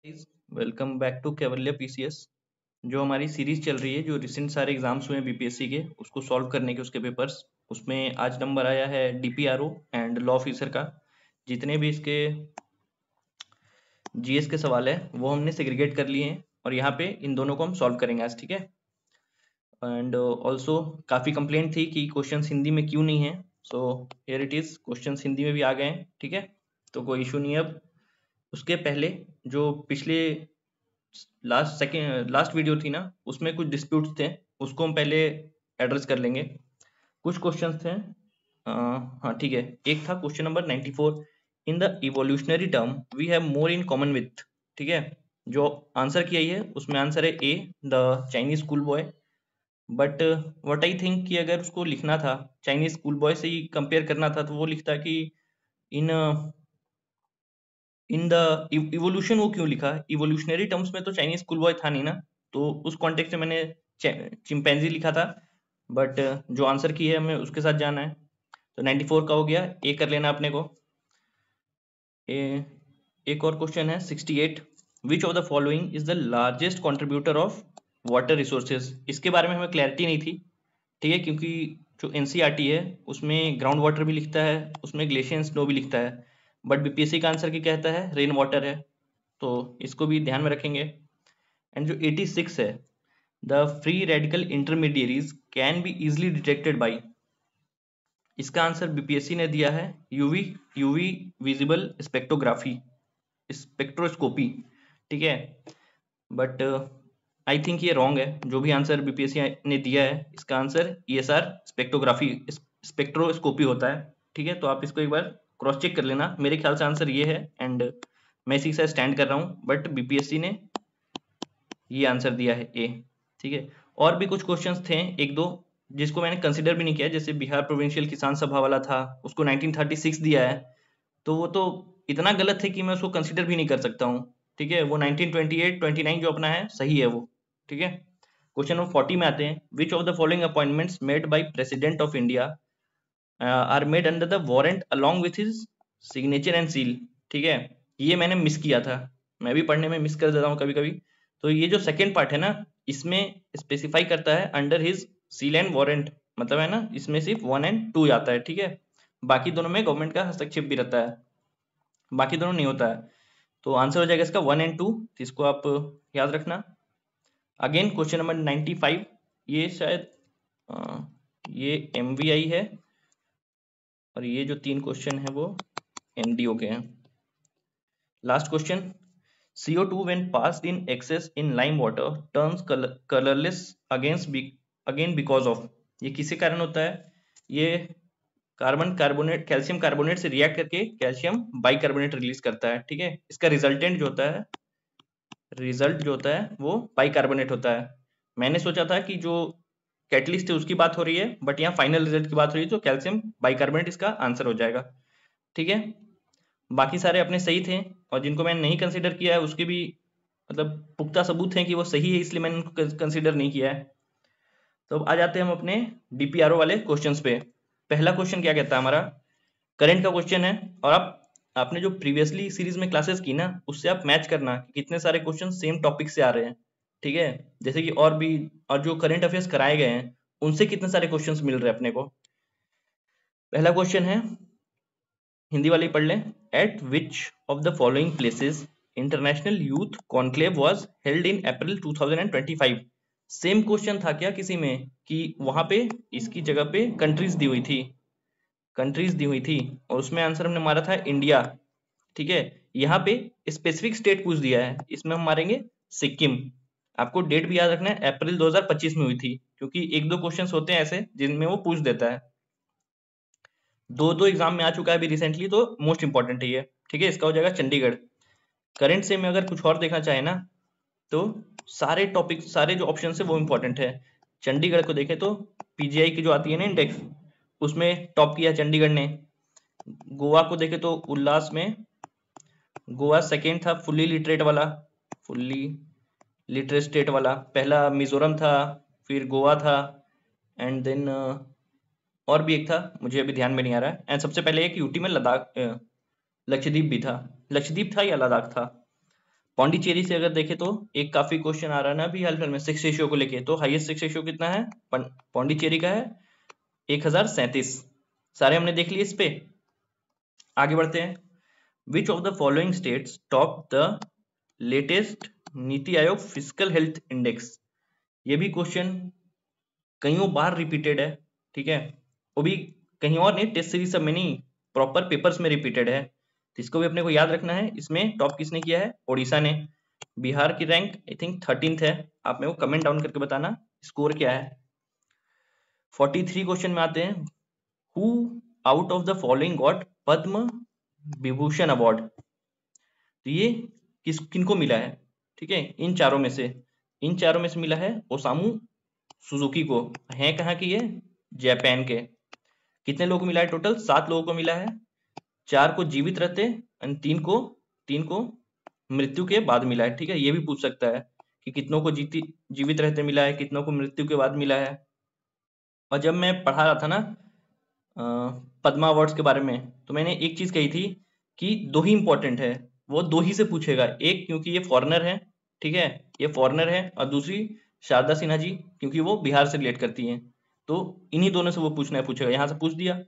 Guys, welcome back to Kaivalya PCS. जो हमारी series चल रही है, जो रिसेंट सारे एग्जाम्स हुए हैं बीपीएससी के, उसको सॉल्व करने के उसके पेपर्स। उसमें आज नंबर आया है डीपीआरओ एंड लॉ ऑफिसर का। जितने भी इसके जीएस के सवाल है वो हमने सेग्रीगेट कर लिए हैं और यहाँ पे इन दोनों को हम सॉल्व करेंगे आज, ठीक है। एंड ऑल्सो काफ़ी कंप्लेंट थी कि क्वेश्चंस हिंदी में क्यों नहीं है। So here it is, questions Hindi में भी आ गए हैं, ठीक है। तो कोई इशू नहीं है अब। उसके पहले जो पिछले लास्ट वीडियो थी ना, उसमें कुछ डिस्प्यूट्स थे, उसको हम पहले एड्रेस कर लेंगे। कुछ क्वेश्चंस थे। हाँ ठीक है। एक था question number 94, in the evolutionary term we have more in common with, ठीक है। जो आंसर किया है उसमें आंसर है A, the Chinese school boy. But what I think कि अगर उसको लिखना था चाइनीज स्कूल बॉय से ही कंपेयर करना था, तो वो लिखता कि इन इन द इवोल्यूशन। वो क्यों लिखा इवोल्यूशनरी टर्म्स में? तो चाइनीज स्कूल बॉय था नहीं ना, तो उस कॉन्टेक्स्ट में मैंने चिंपैंजी लिखा था। बट जो आंसर की है हमें उसके साथ जाना है। तो 94 का हो गया, ए कर लेना अपने को। एक और क्वेश्चन है 68, विच of the following is the largest contributor of water resources. इसके बारे में हमें क्लैरिटी नहीं थी, ठीक है, क्योंकि जो एनसीईआरटी है उसमें ग्राउंड वाटर भी लिखता है, उसमें ग्लेशियर स्नो भी लिखता है। बट बीपीएससी का आंसर क्या कहता है? रेन वाटर है। तो इसको भी ध्यान में रखेंगे। एंड जो 86 है, the free radical intermediaries can be easily detected by. इसका आंसर बीपीएससी ने दिया है UV UV visible spectrography, spectroscopy, ठीक है। बट आई थिंक ये रॉन्ग है। जो भी आंसर बीपीएससी ने दिया है, इसका आंसर ईएसआर स्पेक्ट्रोग्राफी स्पेक्ट्रोस्कोपी होता है, ठीक है। तो आप इसको एक बार क्रॉस चेक कर लेना। मेरे ख्याल से आंसर ये है एंड मैं इसी से स्टैंड कर रहा हूँ, बट बीपीएससी ने ये आंसर दिया है ए, ठीक है। और भी कुछ क्वेश्चंस थे एक दो जिसको मैंने कंसिडर भी नहीं किया, जैसे बिहार प्रोविंशियल किसान सभा वाला था, उसको 1936 दिया है। तो वो तो इतना गलत है कि मैं उसको कंसिडर भी नहीं कर सकता हूँ, ठीक है। वो 1928 29 जो अपना है सही है वो, ठीक है। क्वेश्चन नंबर 40 में आते हैं, which of the following appointments made by president of India are made under the warrant along with his signature and seal, ठीक है। ये मैंने मिस किया था, मैं भी पढ़ने में मिस कर देता हूँ कभी कभी। तो ये जो सेकंड पार्ट है ना, इसमें स्पेसिफाई करता है under his seal and warrant, मतलब है ना, इसमें सिर्फ 1 एंड 2 आता है, ठीक है। बाकी दोनों में गवर्नमेंट का हस्तक्षेप भी रहता है, बाकी दोनों नहीं होता है। तो आंसर हो जाएगा इसका 1 एंड 2, इसको आप याद रखना। अगेन क्वेश्चन नंबर 95, ये शायद ये एमवीआई है और ये जो 3 क्वेश्चन है वो एमडीओ के हैं। Last question, CO2 when passed in excess in lime water turns colorless again because of। ये किसी कारण होता है? ये कार्बन कार्बोनेट कैल्शियम कार्बोनेट से रिएक्ट करके कैल्शियम बाइकार्बोनेट रिलीज करता है, ठीक है। इसका रिजल्टेंट जो होता है, रिजल्ट जो होता है वो बाइकार्बोनेट होता है। मैंने सोचा था कि जो कैटलिस्ट है उसकी बात हो रही है, बट यहाँ फाइनल रिजल्ट की बात हो रही है, तो कैल्शियम बाइकार्बोनेट इसका आंसर हो जाएगा, ठीक है। बाकी सारे अपने सही थे और जिनको मैंने नहीं कंसिडर किया है उसके भी मतलब पुख्ता सबूत हैं कि वो सही है, इसलिए मैंने उनको कंसिडर नहीं किया है। तो अब आ जाते हैं हम अपने डीपीआरओ वाले क्वेश्चंस पे। पहला क्वेश्चन क्या कहता है हमारा? करंट का क्वेश्चन है, और आप आपने जो प्रीवियसली सीरीज में क्लासेस की ना, उससे आप मैच करना कि कितने सारे क्वेश्चन सेम टॉपिक से आ रहे हैं, ठीक है। जैसे कि और भी, और जो करंट अफेयर्स कराए गए हैं उनसे कितने सारे क्वेश्चंस मिल रहे हैं अपने को। पहला क्वेश्चन है, हिंदी वाले पढ़ लें। Eight which of the following places international youth conclave was held in April 2025। Same question था क्या किसी में कि वहां पे इसकी जगह पे कंट्रीज दी हुई थी, कंट्रीज दी हुई थी, और उसमें आंसर हमने मारा था इंडिया, ठीक है। यहाँ पे स्पेसिफिक स्टेट पूछ दिया है, इसमें हम मारेंगे सिक्किम। आपको डेट भी याद रखना है, अप्रैल 2025 में हुई थी, क्योंकि एक दो क्वेश्चंस होते हैं ऐसे जिनमें वो पूछ देता है। दो एग्जाम में आ चुका है अभी रिसेंटली, तो मोस्ट इंपॉर्टेंट है ये, ठीक है। इसका हो जाएगा चंडीगढ़। करंट से में अगर कुछ और देखना चाहे ना, तो सारे टॉपिक, सारे जो ऑप्शन है वो इंपॉर्टेंट है। चंडीगढ़ को देखें तो पीजीआई की जो आती है ना इंडेक्स, उसमें टॉप किया चंडीगढ़ ने। गोवा को देखें तो उल्लास में गोवा सेकेंड था, फुल्ली लिटरेट वाला, फुल्ली लिटरेट स्टेट वाला। पहला मिजोरम था, फिर गोवा था, एंड देन और भी एक था, मुझे अभी ध्यान में नहीं आ रहा है। एंड सबसे पहले एक यूटी में लद्दाख लक्षद्वीप भी था। लक्षद्वीप था या लद्दाख था? पौंडीचेरी से अगर देखें तो एक काफी क्वेश्चन आ रहा है ना अभी हाल फिलहाल में 6 रेशियो को लेके, तो हाईएस्ट 6 रेशियो कितना है पौंडीचेरी का है 1037। सारे हमने देख लिए इस पे। आगे बढ़ते हैं। Which of the following states top the latest NITI Aayog physical health index. ये भी क्वेश्चन कईयों बार रिपीटेड है, ठीक है, वो भी कहीं और नहीं, टेस्ट सीरीज सब में नहीं, प्रॉपर पेपर्स में रिपीटेड है, तो इसको भी अपने को याद रखना है। इसमें टॉप किसने किया है? ओडिशा ने। बिहार की रैंक आई थिंक 13th है। आप मेरे को कमेंट डाउन करके बताना स्कोर क्या है। 43 क्वेश्चन में आते हैं। Who out of the following got Padma Vibhushan award. तो ये किनको मिला है? ठीक है, इन चारों में से मिला है ओसामू सुजुकी को। है कहाँ की? ये जापान के। कितने लोगों को मिला है? टोटल 7 लोगों को मिला है। 4 को जीवित रहते और 3 को मृत्यु के बाद मिला है। ठीक है, ये भी पूछ सकता है कि कितनों को जीवित रहते मिला है, कितनों को मृत्यु के बाद मिला है। और जब मैं पढ़ा रहा था ना पद्मा अवार्ड्स के बारे में, तो मैंने एक चीज कही थी कि 2 ही इंपॉर्टेंट है, वो 2 ही से पूछेगा। एक क्योंकि ये फॉरेनर है, ठीक है, ये फॉरेनर है, और दूसरी शारदा सिन्हा जी क्योंकि वो बिहार से रिलेट करती हैं। तो इन्हीं दोनों से वो पूछेगा, यहां से पूछ दिया।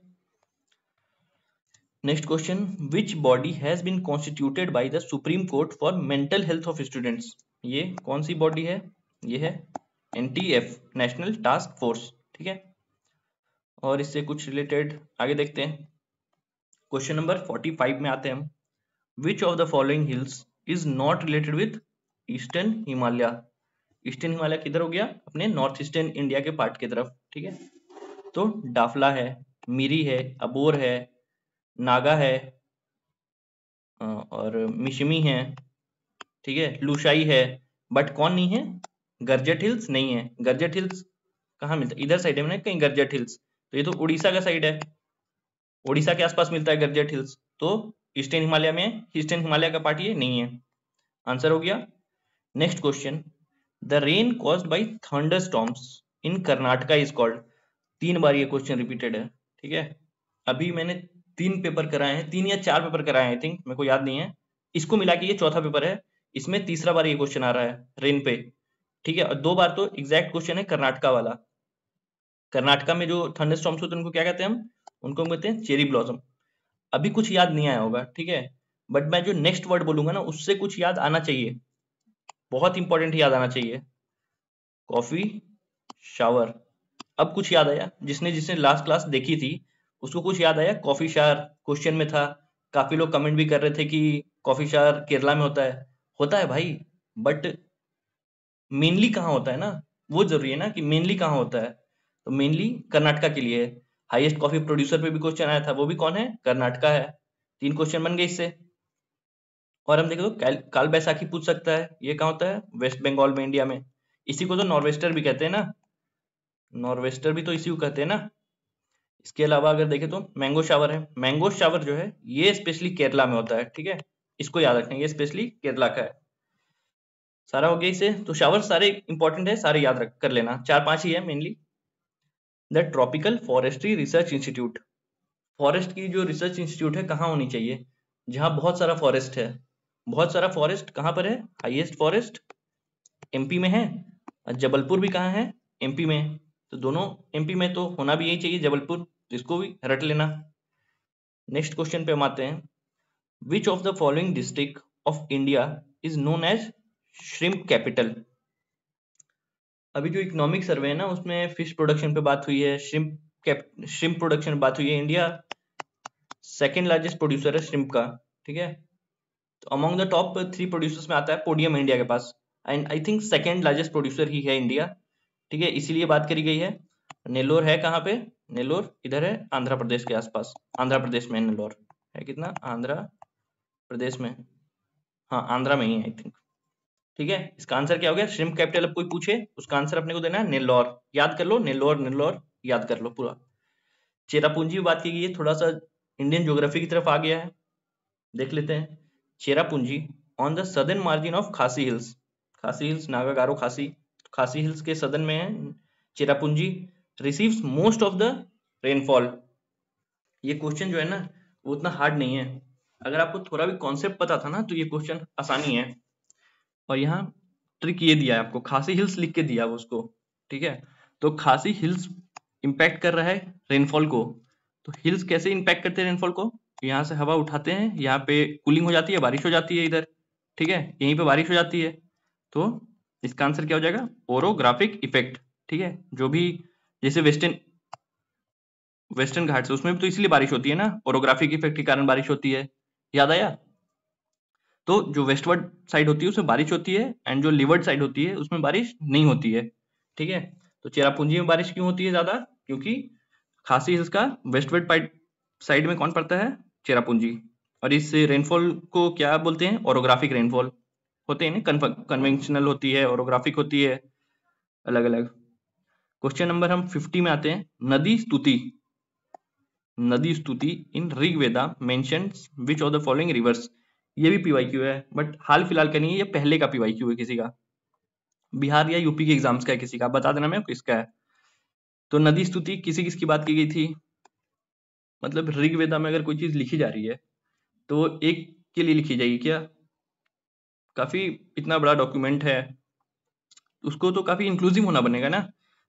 Next question, which body has been constituted by the Supreme Court for mental health of students. ये कौन सी बॉडी है? ये है NTF, नेशनल टास्क फोर्स। ठीक है, और इससे कुछ रिलेटेड आगे देखते हैं। क्वेश्चन नंबर 45 में आते हैं हम। विच of the following hills is not related with eastern Himalaya. Eastern Himalaya किधर हो गया? अपने नॉर्थ ईस्टर्न इंडिया के पार्ट की तरफ। ठीक है, तो डाफला है, मिरी है, अबोर है, नागा है, और मिशमी है, ठीक है, लुशाई है, बट कौन नहीं है? गरजट हिल्स नहीं है। गरजट हिल्स कहाँ मिलता है? इधर साइड है ना कहीं गरजट हिल्स, तो ये तो उड़ीसा का साइड है, उड़ीसा के आसपास मिलता है गरजट हिल्स, तो ईस्टर्न हिमालय में, ईस्टर्न हिमालय का पार्ट ये नहीं है। आंसर हो गया। Next question, the rain caused by thunderstorms in Karnataka is called. 3 बार ये क्वेश्चन रिपीटेड है। ठीक है, अभी मैंने 3 पेपर कराए हैं, 3 या 4 पेपर कराए हैं आई थिंक, मेरे को याद नहीं है। इसको मिला के ये चौथा पेपर है, इसमें तीसरा बार ये क्वेश्चन आ रहा है रेन पे। ठीक है, और 2 बार तो एग्जैक्ट क्वेश्चन है कर्नाटका वाला। कर्नाटका में जो थंडरस्टॉर्म्स होते हैं उनको क्या कहते हैं? उनको कहते हैं चेरी ब्लॉसम। अभी कुछ याद नहीं आया होगा, ठीक है, बट मैं जो नेक्स्ट वर्ड बोलूंगा ना उससे कुछ याद आना चाहिए, बहुत इंपॉर्टेंट याद आना चाहिए। Coffee shower. अब कुछ याद आया, जिसने जिसने लास्ट क्लास देखी थी उसको कुछ याद आया। कॉफी शावर क्वेश्चन में था, काफी लोग कमेंट भी कर रहे थे कि कॉफी शावर केरला में होता है भाई, बट मेनली कहाँ होता है ना, वो जरूरी है ना कि मेनली कहाँ होता है। तो मेनली कर्नाटका के लिए है। हाईएस्ट कॉफी प्रोड्यूसर पे भी क्वेश्चन आया था, वो भी कौन है? कर्नाटका है। 3 क्वेश्चन बन गए इससे। और हम देखें तो काल बैसाखी पूछ सकता है, ये कहाँ होता है? वेस्ट बंगाल में, इंडिया में। इसी को तो नॉर्वेस्टर भी कहते हैं ना, नॉर्वेस्टर भी तो इसी को कहते हैं ना। इसके अलावा अगर देखें तो मैंगो शावर है। मैंगो शावर जो है ये स्पेशली केरला में होता है। ठीक है, इसको याद रखना, ये स्पेशली केरला का है। सारा हो गया इसे, तो शावर सारे इंपॉर्टेंट है, सारे याद रख कर लेना, 4-5 ही है mainly. The tropical forestry research institute. Forest की जो रिसर्च इंस्टीट्यूट है कहाँ होनी चाहिए? जहां बहुत सारा फॉरेस्ट है। बहुत सारा फॉरेस्ट कहाँ पर है? हाईएस्ट फॉरेस्ट MP में है, और जबलपुर भी कहाँ है? MP में। तो दोनों MP में, तो होना भी यही चाहिए जबलपुर, तो इसको भी रट लेना। नेक्स्ट क्वेश्चन पे हम आते हैं। Which of the following district of India is known as shrimp capital. अभी जो इकोनॉमिक सर्वे है ना उसमें फिश प्रोडक्शन पे बात हुई है, श्रिम्प प्रोडक्शन बात हुई है। इंडिया सेकेंड लार्जेस्ट प्रोड्यूसर है श्रिम्प का। ठीक है, तो अमॉन्ग द टॉप 3 प्रोड्यूसर्स में आता है पोडियम इंडिया के पास, and I think second largest producer ही है इंडिया। ठीक है, इसीलिए बात करी गई है। नेल्लोर है कहाँ पे? नेल्लोर इधर है आंध्र प्रदेश के आसपास, आंध्र प्रदेश में नेल्लोर है। कितना? आंध्र प्रदेश में, हाँ आंध्रा में ही है आई थिंक। ठीक है, इसका आंसर क्या हो गया? Shrimp capital. अब कोई पूछे उसका आंसर अपने को देना है नेल्लोर। याद कर लो, नेल्लोर नेल्लोर याद कर लो पूरा। चेरापूंजी भी बात की गई है, थोड़ा सा इंडियन ज्योग्राफी की तरफ आ गया है, देख लेते हैं। Cherrapunji on the southern margin of खासी हिल्स। खासी हिल्स नागा गारो खासी, खासी हिल्स के सदर्न में है Cherrapunji. Receives most of the rainfall. ये क्वेश्चन जो है ना वो उतना हार्ड नहीं है, अगर आपको थोड़ा भी कॉन्सेप्ट पता था ना तो ये क्वेश्चन आसानी है। और यहाँ ट्रिक ये दिया है आपको, खासी हिल्स लिख के दिया है उसको, ठीक है। तो खासी हिल्स इम्पैक्ट कर रहा है रेनफॉल को। तो हिल्स कैसे इम्पैक्ट करते हैं रेनफॉल को? यहाँ से हवा उठाते हैं, यहाँ पे कूलिंग हो जाती है, बारिश हो जाती है इधर, ठीक है, यहीं पे बारिश हो जाती है। तो इसका आंसर क्या हो जाएगा? ओरोग्राफिक इफेक्ट, ठीक है। जो भी जैसे वेस्टर्न घाट्स है उसमें भी तो इसलिए बारिश होती है ना, ओरोग्राफिक इफेक्ट के कारण बारिश होती है, याद आया? तो जो वेस्टवर्ड साइड होती है उसमें बारिश होती है, एंड जो लीवर्ड साइड होती है उसमें बारिश नहीं होती है, ठीक है। तो चेरापूंजी में बारिश क्यों होती है ज्यादा? क्योंकि खासी हिल्स का वेस्टवर्ड साइड में कौन पड़ता है? चेरापूंजी। और इस रेनफॉल को क्या बोलते हैं? ओरोग्राफिक रेनफॉल होते हैं ना, कन्वेंशनल होती है, ओरोग्राफिक होती है, अलग अलग। क्वेश्चन नंबर हम 50 में आते हैं। Nadi Stuti in Rigveda mentions which of the following rivers. ये भी पीवाईक्यू है, बट हाल फिलहाल का नहीं है, ये पहले का पीवाईक्यू है किसी का, बिहार या यूपी के एग्जाम्स का है किसी का, बता देना मैं किसका है। तो नदी स्तुति किसी किसकी बात की गई थी? मतलब ऋग्वेदा में अगर कोई चीज लिखी जा रही है तो एक के लिए लिखी जाएगी क्या? काफी इतना बड़ा डॉक्यूमेंट है, उसको तो काफी इंक्लूसिव होना बनेगा ना।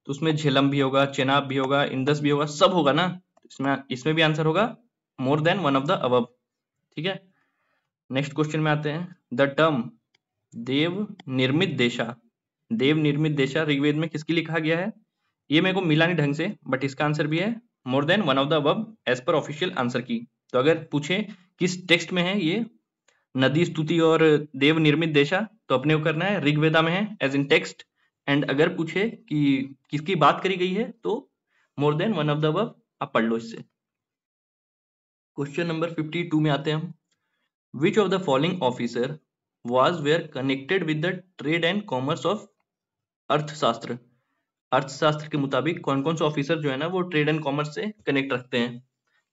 तो उसमें झेलम भी होगा, चेनाब भी होगा, इंदस भी होगा, सब होगा ना। इसमें भी आंसर होगा मोर than one of the above, ठीक है। नेक्स्ट क्वेश्चन में आते हैं। द टर्म देव निर्मित देशा ऋग्वेद में किसके लिए कहा गया है? ये मेरे को मिला नहीं ढंग से, बट इसका आंसर भी है more than one of the above as पर ऑफिशियल आंसर की। तो अगर पूछे किस टेक्स्ट में है ये नदी स्तुति और देव निर्मित देशा, तो अपने को करना है ऋग्वेदा में है एज इन टेक्स्ट। एंड अगर पूछे कि किसकी बात करी गई है तो मोर than one of the above आप पढ़ लो इससे। क्वेश्चन नंबर 52 में आते हैं हम। विच of the following officer was were connected with the trade and commerce of अर्थशास्त्र। अर्थशास्त्र के मुताबिक कौन कौन से ऑफिसर जो है ना वो ट्रेड एंड कॉमर्स से कनेक्ट रखते हैं,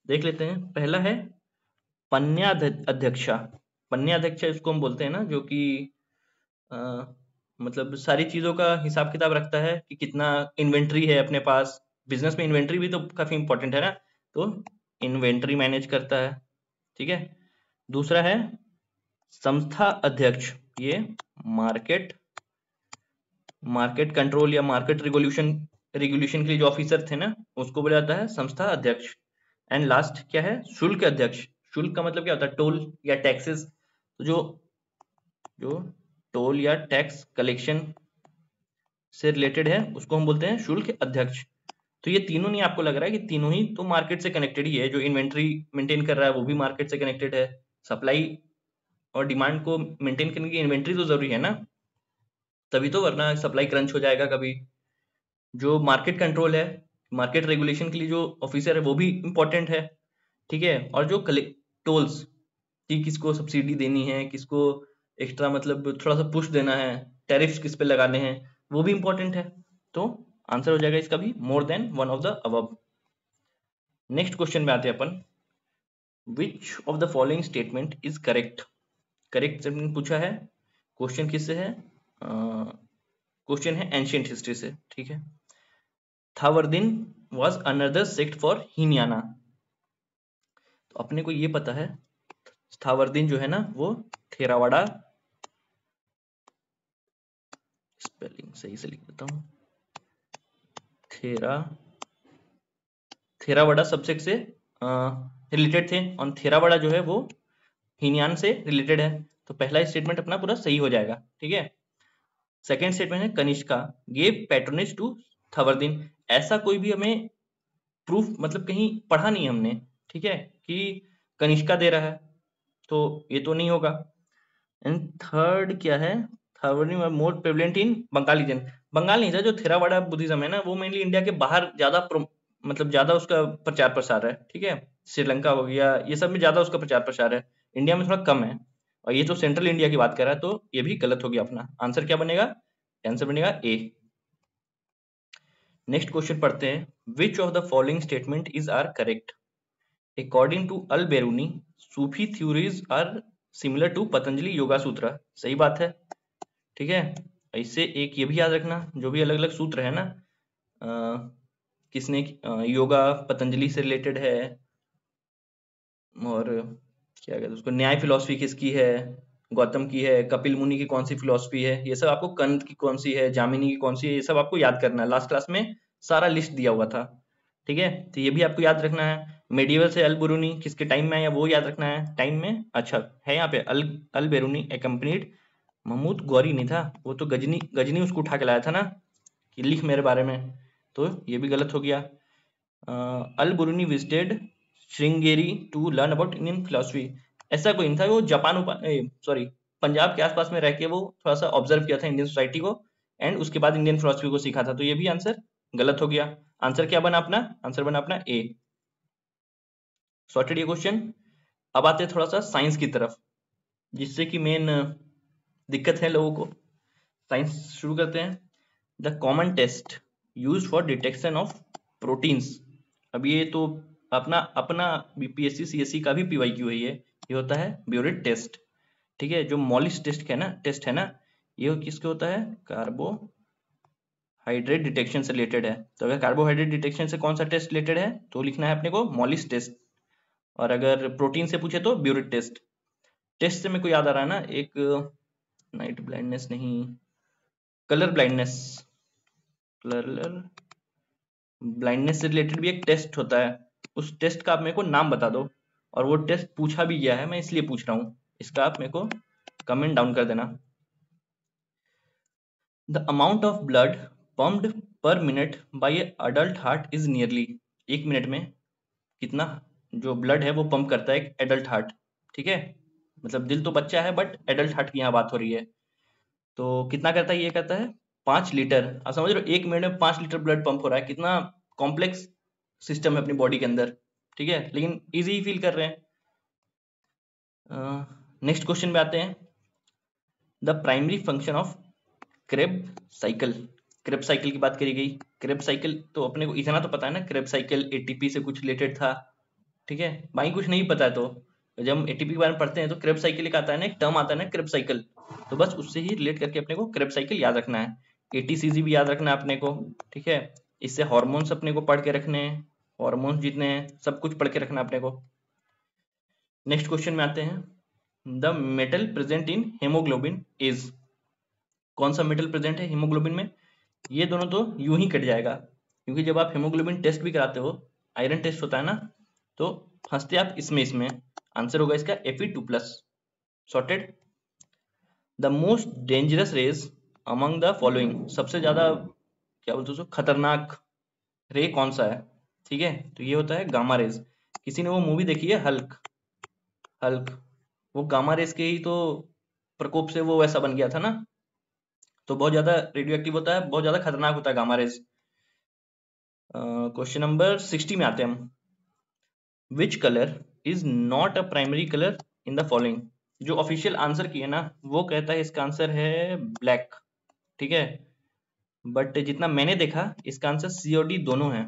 देख लेते हैं। पहला है पन्याध्यक्षा। पन्याध्यक्षा इसको हम बोलते हैं ना, जो कि मतलब सारी चीजों का हिसाब किताब रखता है कि कितना इन्वेंट्री है अपने पास। बिजनेस में इन्वेंट्री भी तो काफी इंपॉर्टेंट है ना, तो इन्वेंट्री मैनेज करता है, ठीक है। दूसरा है संस्था अध्यक्ष, ये मार्केट कंट्रोल या मार्केट रेगुलेशन के लिए जो ऑफिसर थे ना उसको बोला जाता है संस्था अध्यक्ष। एंड लास्ट क्या है? शुल्क अध्यक्ष। शुल्क का मतलब क्या होता है? टोल या टैक्सेस। तो जो टोल या टैक्स कलेक्शन से रिलेटेड है उसको हम बोलते हैं शुल्क अध्यक्ष। तो ये तीनों नहीं आपको लग रहा है कि तीनों ही तो मार्केट से कनेक्टेड ही है? जो इन्वेंट्री मेंटेन कर रहा है वो भी मार्केट से कनेक्टेड है, सप्लाई और डिमांड को मेंटेन करने की इन्वेंट्री तो जरूरी है ना, तभी तो, वरना सप्लाई क्रंच हो जाएगा कभी। जो मार्केट कंट्रोल है, मार्केट रेगुलेशन के लिए जो ऑफिसर है वो भी इंपॉर्टेंट है, ठीक है। और जो टोल्स कि किसको सब्सिडी देनी है, किसको एक्स्ट्रा मतलब थोड़ा सा पुश देना है, टैरिफ्स किस पे लगाने हैं, वो भी इंपॉर्टेंट है। तो आंसर हो जाएगा इसका भी more than one of the above. Next question में आते हैं अपन। Which of the following statement is correct. Correct statement पूछा है। क्वेश्चन किससे है? क्वेश्चन है एंशियंट हिस्ट्री से, ठीक है। थावर्दीन was another sect for Hinayana. तो अपने को ये पता है थावर्दीन जो है ना वो थेरावाड़ा, स्पेलिंग सही से लिख देता हूँ, थेरावाड़ा सबसेक्ट से रिलेटेड थे, और थेरावाड़ा जो है वो हीनयान से रिलेटेड है। तो पहला स्टेटमेंट अपना पूरा सही हो जाएगा, ठीक है। सेकेंड स्टेटमेंट है कनिष्का गेव पैट्रोनेज टू थावर्दीन। ऐसा कोई भी हमें प्रूफ मतलब कहीं पढ़ा नहीं हमने, ठीक है, कि कनिष्का दे रहा है, तो ये तो नहीं होगा। एंड थर्ड क्या है? थावर्दीन more prevalent in Bengal region. Bengal नहीं था, जो थेरावाड़ा बुद्धिज्म है ना वो मेनली इंडिया के बाहर ज्यादा मतलब ज्यादा उसका प्रचार प्रसार है, ठीक है। श्रीलंका हो गया, ये सब में ज्यादा उसका प्रचार प्रसार है, इंडिया में थोड़ा कम है। और ये तो सेंट्रल इंडिया की बात कर रहा है, तो ये भी गलत हो गया अपना। आंसर क्या बनेगा? आंसर बनेगा ए। नेक्स्ट क्वेश्चन पढ़ते हैं। Which of the following statement is are correct. According to Al Beruni Sufi theories are similar to Patanjali yoga sutra. सही बात है, ठीक है। इससे एक ये भी याद रखना, जो भी अलग अलग सूत्र है ना किसने योगा पतंजलि से रिलेटेड है, और क्या कहते हैं उसको, न्याय फिलॉसफी किसकी है, गौतम की है, कपिल मुनि की कौन सी फिलॉसफी है, ये सब आपको कंत की कौन सी है, जामिनी की कौन सी है, ये सब आपको याद करना है। लास्ट क्लास में सारा लिस्ट दिया हुआ था, ठीक है। तो ये भी आपको याद रखना है। मेडिवल से अल बिरूनी किसके टाइम में आया वो याद रखना है। टाइम में अच्छा है यहाँ पे अल बिरूनी एकम्पनीड महमूद गौरी नहीं था, वो तो गजनी गजनी उसको उठा के लाया था ना कि लिख मेरे बारे में, तो ये भी गलत हो गया। Al Biruni visited Sringeri to learn about Indian philosophy, ऐसा कोई नहीं था, वो जापान सॉरी पंजाब के आसपास में रह के वो थोड़ा सा ऑब्जर्व किया था इंडियन सोसाइटी को, एंड उसके बाद इंडियन फिलोसफी को सीखा था, तो ये भी आंसर गलत हो गया। आंसर क्या बना अपना? आंसर बना अपना ए। सॉर्टेड ये क्वेश्चन। अब आते हैं थोड़ा सा साइंस की तरफ, जिससे कि मेन दिक्कत है लोगों को। साइंस शुरू करते हैं। The common test use for detection of proteins. अब ये तो अपना अपना बीपीएससी सीएससी का भी पीवाईक्यू है, ये होता है ब्यूरेट टेस्ट, ठीक है। जो मॉलिस टेस्ट है ना, ये किसके होता है? कार्बोहाइड्रेट डिटेक्शन से रिलेटेड है। तो अगर कार्बोहाइड्रेट डिटेक्शन से कौन सा टेस्ट रिलेटेड है तो लिखना है अपने को मॉलिस टेस्ट, और अगर प्रोटीन से पूछे तो ब्यूरेट टेस्ट। टेस्ट से मेरे को याद आ रहा है ना एक, नाइट ब्लाइंडनेस नहीं, कलर ब्लाइंडनेस, कलर ब्लाइंडनेस से रिलेटेड भी एक टेस्ट होता है, उस टेस्ट का आप मेरे को नाम बता दो। और वो टेस्ट पूछा भी गया है, मैं इसलिए पूछ रहा हूँ, इसका आप मेरे को कमेंट डाउन कर देना। The amount of blood pumped per minute by adult heart is nearly, एक मिनट में कितना जो ब्लड है वो पंप करता है एक एडल्ट हार्ट, ठीक है। मतलब दिल तो बच्चा है बट एडल्ट हार्ट की यहाँ बात हो रही है, तो कितना करता है? ये करता है 5 लीटर। आप समझ रहे हो 1 मिनट में 5 लीटर ब्लड पंप हो रहा है, कितना कॉम्प्लेक्स सिस्टम है अपनी बॉडी के अंदर, ठीक है, लेकिन इजी फील कर रहे हैं। नेक्स्ट क्वेश्चन में आते हैं। The primary function of Krebs cycle, Krebs cycle की बात करी गई। क्रेब साइकिल तो अपने को इतना तो पता है ना, क्रेब साइकिल एटीपी से कुछ रिलेटेड था, ठीक है। बाकी कुछ नहीं पता है तो जब हम एटीपी के बारे में पढ़ते हैं तो क्रेब साइकिल एक आता है ना, एक टर्म आता है ना क्रेब साइकिल, तो बस उससे ही रिलेट करके अपने को क्रेब साइकिल याद रखना है। एटीसीजी भी याद रखना है अपने को, ठीक है। इससे हॉर्मोन्स अपने को पढ़ के रखने हैं, हॉर्मोन्स जितने हैं सब कुछ पढ़ के रखना अपने को। नेक्स्ट क्वेश्चन में आते हैं। The metal present in haemoglobin is, कौन सा मेटल प्रेजेंट है हीमोग्लोबिन में? ये दोनों तो यूं ही कट जाएगा, क्योंकि जब आप हेमोग्लोबिन टेस्ट भी कराते हो, आयरन टेस्ट होता है ना, तो फंसते आप इसमें आंसर होगा इसका Fe2+। Sorted. The most dangerous rays among the following, सबसे ज्यादा क्या बोलते हो खतरनाक रे कौन सा है, ठीक है, तो ये होता है गामा रेज। किसी ने वो मूवी देखी है हल्क? हल्क वो गामा रेज के ही तो प्रकोप से वो वैसा बन गया था ना, तो बहुत ज्यादा रेडियो एक्टिव होता है, बहुत ज्यादा खतरनाक होता है गामा रेज। क्वेश्चन नंबर 60 में आते हैं हम। Which colour is not a primary colour in the following, जो ऑफिशियल आंसर की है ना वो कहता है इसका आंसर है ब्लैक, ठीक है। बट जितना मैंने देखा इसका आंसर सी और डी दोनों है,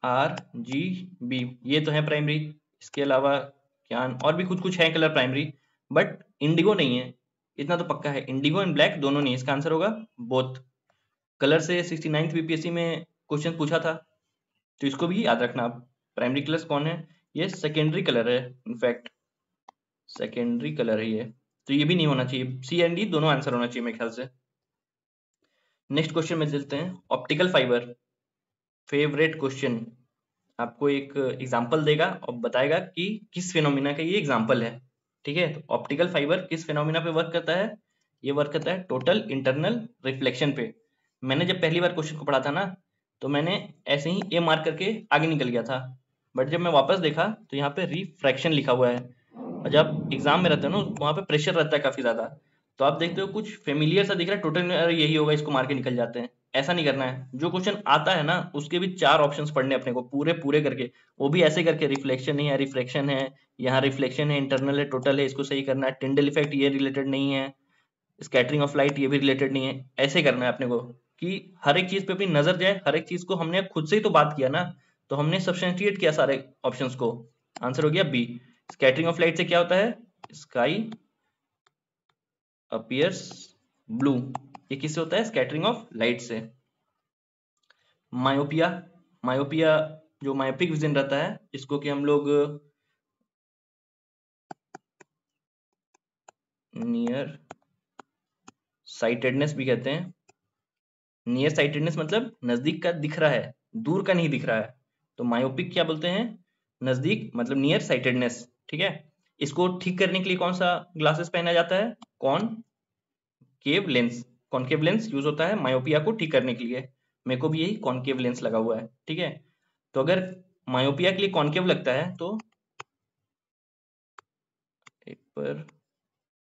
RGB ये तो है प्राइमरी, इसके अलावा क्या और भी कुछ कुछ है कलर प्राइमरी, बट इंडिगो नहीं है, इतना तो पक्का है। इंडिगो एंड ब्लैक दोनों नहीं, इसका आंसर होगा बोथ। कलर से 69th बीपीएससी में क्वेश्चन पूछा था, तो इसको भी याद रखना आप। प्राइमरी कलर्स कौन है? ये सेकेंडरी कलर है, इनफैक्ट सेकेंडरी कलर है ये, तो ये भी नहीं होना चाहिए, सी एंड डी दोनों आंसर होना चाहिए मेरे ख्याल से। नेक्स्ट क्वेश्चन में चलते हैं। ऑप्टिकल फाइबर, फेवरेट क्वेश्चन, आपको एक एग्जांपल देगा और बताएगा कि किस फिनोमिना का ये एग्जांपल है, ठीक है। तो ऑप्टिकल फाइबर किस फिनोमिना पे वर्क करता है? ये वर्क करता है टोटल इंटरनल रिफ्लेक्शन पे। मैंने जब पहली बार क्वेश्चन को पढ़ा था ना, तो मैंने ऐसे ही ए मार्क करके आगे निकल गया था, बट जब मैं वापस देखा तो यहाँ पे रिफ्रैक्शन लिखा हुआ है, और जब एग्जाम में रहते हो ना वहाँ पे प्रेशर रहता है काफी ज्यादा, तो आप देखते हो कुछ फेमिलियर सा दिख रहा है, टोटल यही होगा, इसको मार के निकल जाते हैं। ऐसा नहीं करना है, जो क्वेश्चन आता है ना उसके भी 4 ऑप्शंस पढ़ने अपने को पूरे पूरे करके, वो भी ऐसे करके रिफ्लेक्शन नहीं है, रिफ्रैक्शन है, यहाँ रिफ्लेक्शन है, इंटरनल है, टोटल है, इसको सही करना है, टिंडल इफेक्ट ये रिलेटेड नहीं है, स्कैटरिंग ऑफ लाइट ये भी रिलेटेड नहीं है, ऐसे करना है अपने को कि हर एक चीज पे अपनी नजर जाए। हर एक चीज को हमने खुद से ही तो बात किया ना, तो हमने सब्सटेंशिएट किया सारे ऑप्शंस को, आंसर हो गया बी। स्कैटरिंग ऑफ लाइट से क्या होता है? स्काई अपीयर्स ब्लू, ये किससे होता है? स्कैटरिंग ऑफ लाइट से। मायोपिया, मायोपिया जो मायोपिक विजन रहता है, इसको कि हम लोग नियर साइटेडनेस भी कहते हैं। नियर साइटेडनेस मतलब नजदीक का दिख रहा है, दूर का नहीं दिख रहा है। तो मायोपिक क्या बोलते हैं? नजदीक, मतलब नियर साइटेडनेस। ठीक है, इसको ठीक करने के लिए कौन सा ग्लासेस पहना जाता है? Concave lens. Concave lens use होता है मायोपिया को ठीक करने के लिए। मेरे को भी यही कॉनकेव लेंस लगा हुआ है। ठीक है, तो अगर मायोपिया के लिए कॉनकेव लगता है तो एक पर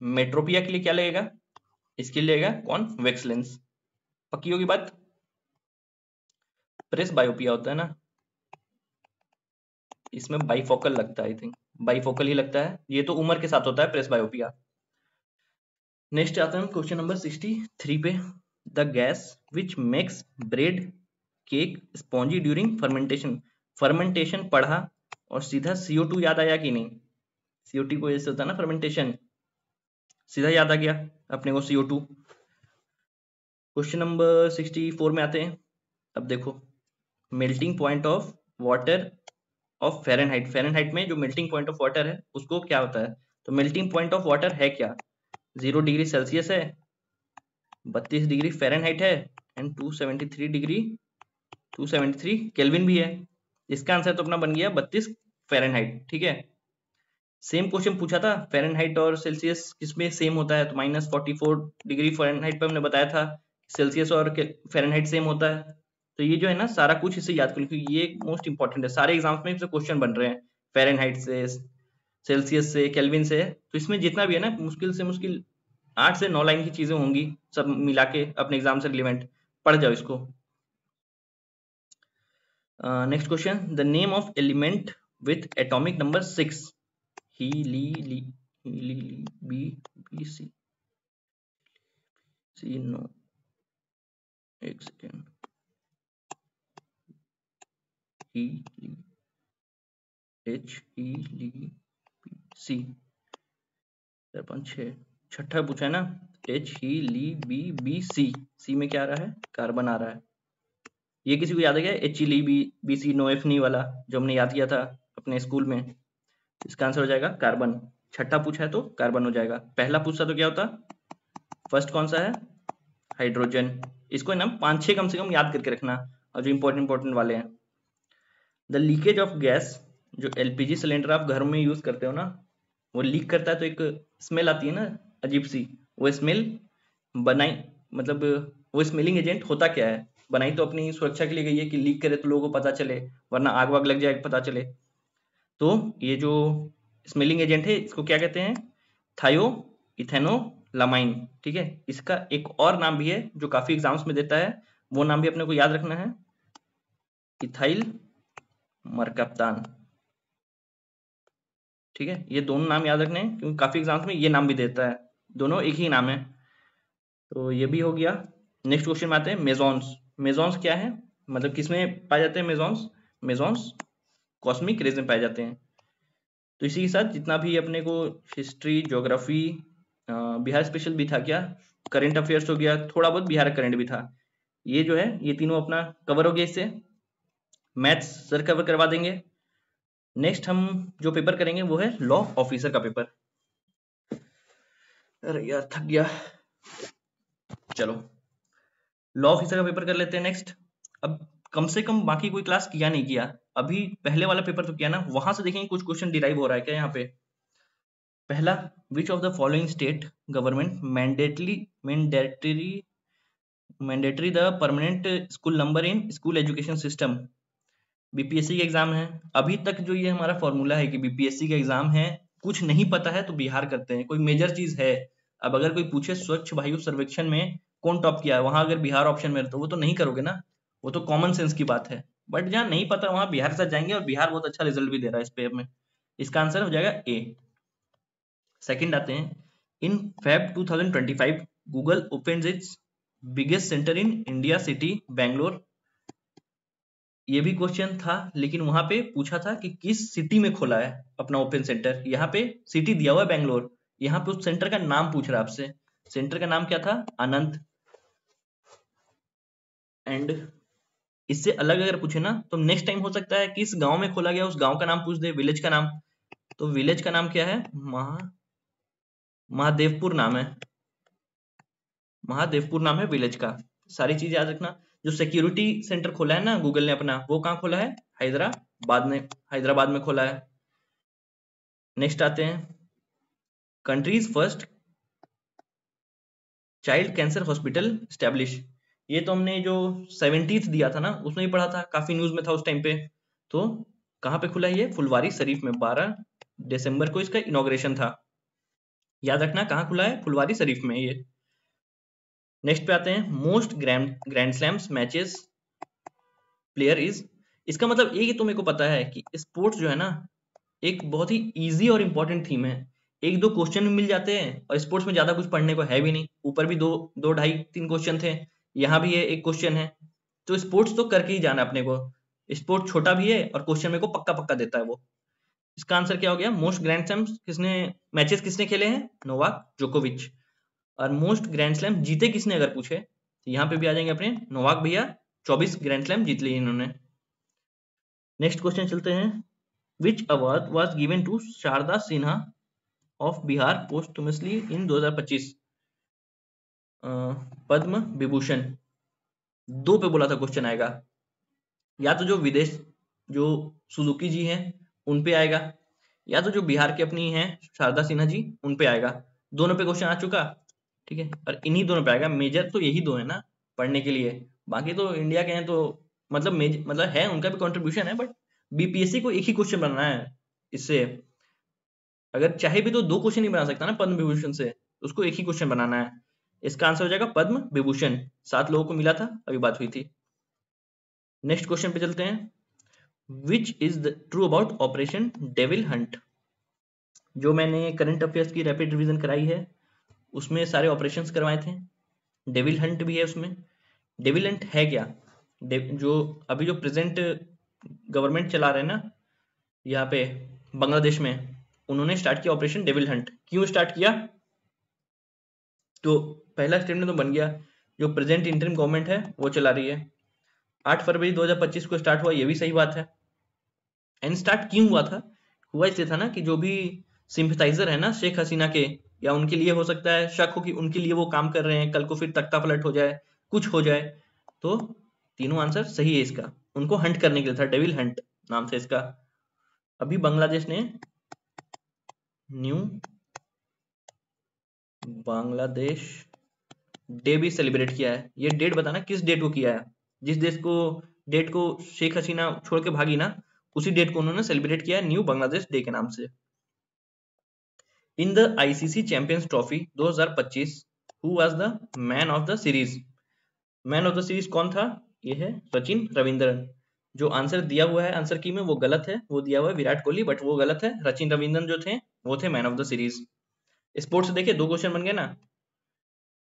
मेट्रोपिया के लिए क्या लगेगा? इसके लिए लगेगा कॉन्वेक्स लेंस। पक्की होगी बात? प्रेस बायोपिया होता है ना, इसमें बाइफोकल लगता है। आई थिंक बाइफोकल ही लगता है। ये तो उम्र के साथ होता है प्रेस बायोपिया। नेक्स्ट आते हैं हम क्वेश्चन नंबर 63 पे। The gas which makes bread cake spongy during fermentation. Fermentation पढ़ा और सीधा CO2 याद आया कि नहीं? CO2 को जैसे होता है ना फर्मेंटेशन, सीधा याद आ गया अपने को CO2। क्वेश्चन नंबर 64 में आते हैं। अब देखो, melting point of water of Fahrenheit. Fahrenheit में जो मेल्टिंग पॉइंट ऑफ वाटर है उसको क्या होता है? तो मेल्टिंग पॉइंट ऑफ वाटर है क्या? 0 डिग्री सेल्सियस है, 32 डिग्री फ़ारेनहाइट है एंड 273 केल्विन भी है। इसका आंसर तो अपना बन गया 32 फ़ारेनहाइट। ठीक है, सेम क्वेश्चन पूछा था फ़ारेनहाइट और सेल्सियस किसमें सेम होता है, तो -44 डिग्री फ़ारेनहाइट पे हमने बताया था सेल्सियस और फ़ारेनहाइट सेम होता है। तो ये जो है ना सारा कुछ इसे याद करो क्योंकि ये मोस्ट इंपॉर्टेंट है, सारे एग्जाम्स में इससे क्वेश्चन बन रहे हैं फ़ारेनहाइट से, सेल्सियस से, केल्विन से। तो इसमें जितना भी है ना मुश्किल से मुश्किल 8 से 9 लाइन की चीजें होंगी, सब मिला के अपने एग्जाम से रिलेवेंट। पढ़ जाओ इसको। Next question, the name of element with atomic number 6। No, एक सेकेंड, HELBC 4 5 6, छठा पूछा है ना, HELBC। सी में क्या आ रहा है? कार्बन आ रहा है। ये किसी को याद है क्या? HELBC नो एफ नी वाला जो हमने याद किया था अपने स्कूल में। इसका आंसर हो जाएगा कार्बन। छठा पूछा है तो कार्बन हो जाएगा। पहला पूछा तो क्या होता? फर्स्ट कौन सा है? हाइड्रोजन। इसको ना 5-6 कम से कम याद करके रखना, और जो इंपॉर्टेंट वाले हैं। द लीकेज ऑफ गैस, जो LPG सिलेंडर आप घर में यूज करते हो ना, वो लीक करता है तो एक स्मेल आती है ना अजीब सी। वो स्मेल बनाई, मतलब वो स्मेलिंग एजेंट होता क्या है? बनाई तो अपनी सुरक्षा के लिए गई है कि लीक करे तो लोगों को पता चले, वरना आग वाग लग जाए पता चले। तो ये जो स्मेलिंग एजेंट है इसको क्या कहते हैं? थायो इथेनोलामाइन। ठीक है, इसका एक और नाम भी है जो काफी एग्जाम्स में देता है, वो नाम भी अपने को याद रखना है, इथाइल मरकप्तान। ठीक है, ये दोनों नाम याद रखने हैं क्योंकि काफी एग्जाम्स में ये नाम भी देता है, दोनों एक ही नाम है। तो ये भी हो गया। नेक्स्ट क्वेश्चन में आते हैं, मेजॉन्स। मेजॉन्स क्या है, मतलब किसमें पाए जाते हैं मेजॉन्स? मेजॉन्स कॉस्मिक रेज में पाए जाते हैं। तो इसी के साथ जितना भी अपने को हिस्ट्री, ज्योग्राफी, बिहार स्पेशल भी था क्या, करंट अफेयर्स हो गया, थोड़ा बहुत बिहार करंट भी था, ये जो है ये तीनों अपना कवर हो गया। इससे मैथ्स सर कवर करवा देंगे। नेक्स्ट हम जो पेपर करेंगे वो है लॉ ऑफिसर का पेपर। अरे यार थक गया, चलो लॉ ऑफिसर का पेपर कर लेते हैं नेक्स्ट। अब कम से कम बाकी कोई क्लास किया नहीं किया, अभी पहले वाला पेपर तो किया ना, वहां से देखेंगे कुछ क्वेश्चन डिराइव हो रहा है क्या यहाँ पे। पहला, विच of the following state government mandatory the permanent school number in school education system. BPSC का एग्जाम है, अभी तक जो ये हमारा फॉर्मूला है कि BPSC का एग्जाम है, कुछ नहीं पता है तो बिहार करते हैं, कोई मेजर चीज है। अब अगर कोई पूछे स्वच्छ वायु सर्वेक्षण में कौन टॉप किया है, वहां अगर बिहार ऑप्शन में तो वो तो नहीं करोगे ना, वो तो कॉमन सेंस की बात है। बट जहाँ नहीं पता वहां बिहार के साथ जाएंगे, और बिहार बहुत अच्छा रिजल्ट भी दे रहा है इस पेपर में। इसका आंसर हो जाएगा ए। सेकंड आते हैं, इन Feb 2025 Google opens it's biggest centre in India city Bangalore. ये भी क्वेश्चन था, लेकिन वहां पे पूछा था कि किस सिटी में खोला है अपना ओपन सेंटर। यहाँ पे सिटी दिया हुआ है बैंगलोर, यहाँ पे उस सेंटर का नाम पूछ रहा है आपसे। सेंटर का नाम क्या था? अनंत। एंड इससे अलग अगर पूछे ना तो नेक्स्ट टाइम हो सकता है किस गांव में खोला गया, उस गांव का नाम पूछ दे, विलेज का नाम। तो विलेज का नाम क्या है? महादेवपुर नाम है, महादेवपुर नाम है विलेज का। सारी चीज याद रखना। जो सिक्योरिटी सेंटर खोला है ना गूगल ने अपना, वो कहाँ खोला है? हैदराबाद में खोला है। नेक्स्ट आते हैं, countries first child cancer hospital establish. ये तो हमने जो 70th दिया था ना उसमें ही पढ़ा था, काफी न्यूज में था उस टाइम पे। तो कहाँ पे खुला है ये? फुलवारी शरीफ में। 12 दिसंबर को इसका इनॉग्रेशन था। याद रखना कहाँ खुला है? फुलवारी शरीफ में ये। नेक्स्ट पे आते हैं, most grand slams matches player is. इसका मतलब ये कि तो मेरे को पता है कि स्पोर्ट्स जो है ना एक बहुत ही इजी और इंपॉर्टेंट थीम है। एक दो क्वेश्चन भी मिल जाते हैं और स्पोर्ट्स में ज्यादा कुछ पढ़ने को है भी नहीं। ऊपर भी दो ढाई 3 क्वेश्चन थे, यहाँ भी है 1 क्वेश्चन है। तो स्पोर्ट्स तो करके ही जाना अपने को। स्पोर्ट छोटा भी है और क्वेश्चन मेरे को पक्का पक्का देता है वो। इसका आंसर क्या हो गया? मोस्ट ग्रैंड स्लैम्स मैचेस किसने खेले हैं? नोवाक जोकोविच। और मोस्ट ग्रैंड स्लैम जीते किसने अगर पूछे तो यहाँ पे भी आ जाएंगे अपने नोवाक भैया। 24 ग्रैंड स्लैम जीत लिए इन्होंने। नेक्स्ट क्वेश्चन चलते हैं, which award was given to Sharda Sinha of Bihar posthumously in 2025? Padma Vibhushan. 2 पे बोला था क्वेश्चन आएगा। या तो जो विदेश जो सुजुकी जी हैं उन पे आएगा, या तो जो बिहार की अपनी हैं शारदा सिन्हा जी उन पे आएगा। दोनों पे क्वेश्चन आ चुका, ठीक है। और इन्हीं दोनों पे आएगा। मेजर तो यही 2 है ना पढ़ने के लिए, बाकी तो इंडिया के हैं तो मतलब है उनका भी कंट्रीब्यूशन है, बट बीपीएससी को एक ही क्वेश्चन बनाना है इससे। अगर चाहे भी तो 2 क्वेश्चन ही बना सकता ना पद्म विभूषण से, उसको एक ही क्वेश्चन बनाना है। इसका आंसर हो जाएगा पद्म विभूषण। 7 लोगों को मिला था, अभी बात हुई थी। नेक्स्ट क्वेश्चन पे चलते हैं, which is the true about operation devil Hunt. जो मैंने करंट अफेयर्स की रैपिड रिवीजन कराई है उसमें सारे ऑपरेशंस करवाए थे, डेविल हंट भी है उसमें। डेविल हंट है क्या? जो अभी जो प्रेजेंट गवर्नमेंट चला रहे हैं ना यहाँ पे बांग्लादेश में, उन्होंने स्टार्ट किया ऑपरेशन डेविल हंट। क्यों स्टार्ट किया? तो पहला स्टेटमेंट तो बन गया, जो प्रेजेंट इंटरिम गवर्नमेंट है वो चला रही है। 8 फरवरी 2025 को स्टार्ट हुआ, ये भी सही बात है। एंड स्टार्ट क्यों हुआ था? हुआ इसलिए था ना कि जो भी सिंपथाइजर है ना शेख हसीना के, या उनके लिए हो सकता है शक हो कि उनके लिए वो काम कर रहे हैं, कल को फिर तख्ता पलट हो जाए, कुछ हो जाए, तो तीनों आंसर सही है इसका। उनको हंट करने के लिए था, डेविल हंट नाम से इसका। अभी बांग्लादेश ने न्यू बांग्लादेश डे भी सेलिब्रेट किया है। ये डेट बताना किस डेट को किया है। जिस डेट को शेख हसीना छोड़ के भागी ना, उसी डेट को उन्होंने सेलिब्रेट किया है न्यू बांग्लादेश डे के नाम से। In the ICC champions trophy 2025 who was the man of the series? Man of the series कौन था? ये है सचिन रविंद्रन। जो आंसर दिया हुआ है आंसर की में वो गलत है, वो दिया हुआ है विराट कोहली, बट वो गलत है। सचिन रविंद्रन जो थे वो थे man of the series. Sports से देखिए 2 क्वेश्चन बन गए ना।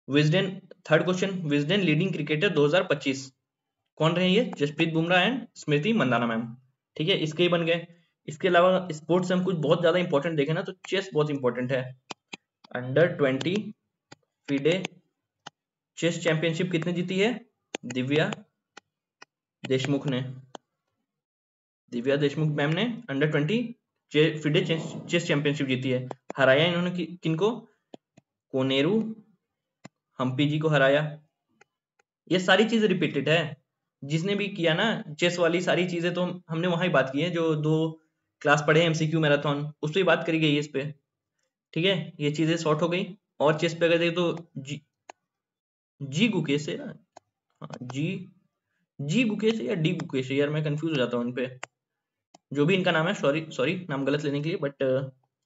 Wisden, third question, Wisden leading cricketer 2025 कौन रहे? ये जसप्रीत बुमराह एंड स्मृति मंदाना मैम, ठीक है, इसके ही बन गए। इसके अलावा स्पोर्ट्स से हम कुछ बहुत ज्यादा इंपॉर्टेंट देखें ना तो चेस बहुत इंपॉर्टेंट है। अंडर 20 फीडे चेस चैंपियनशिप कितने जीती है? दिव्या देशमुख ने। दिव्या देशमुख मैम ने अंडर 20 फीडे चेस चैंपियनशिप जीती है। हराया इन्होंने किनको? कोनेरू हम्पी जी को हराया। ये सारी चीजें रिपीटेड है, जिसने भी किया ना चेस वाली सारी चीजें तो हमने वहां ही बात की है, जो 2 क्लास पढ़े एमसीक्यू मैराथन, उस पर बात करी गई है इस पे, ठीक है। ये चीजें शॉर्ट हो गई। और चेस पे अगर देखें तो जी गुकेश है, हाँ, जी गुकेश है या डी गुकेश है, यार मैं कंफ्यूज हो जाता हूँ इन पे। जो भी इनका नाम है, सॉरी नाम गलत लेने के लिए, बट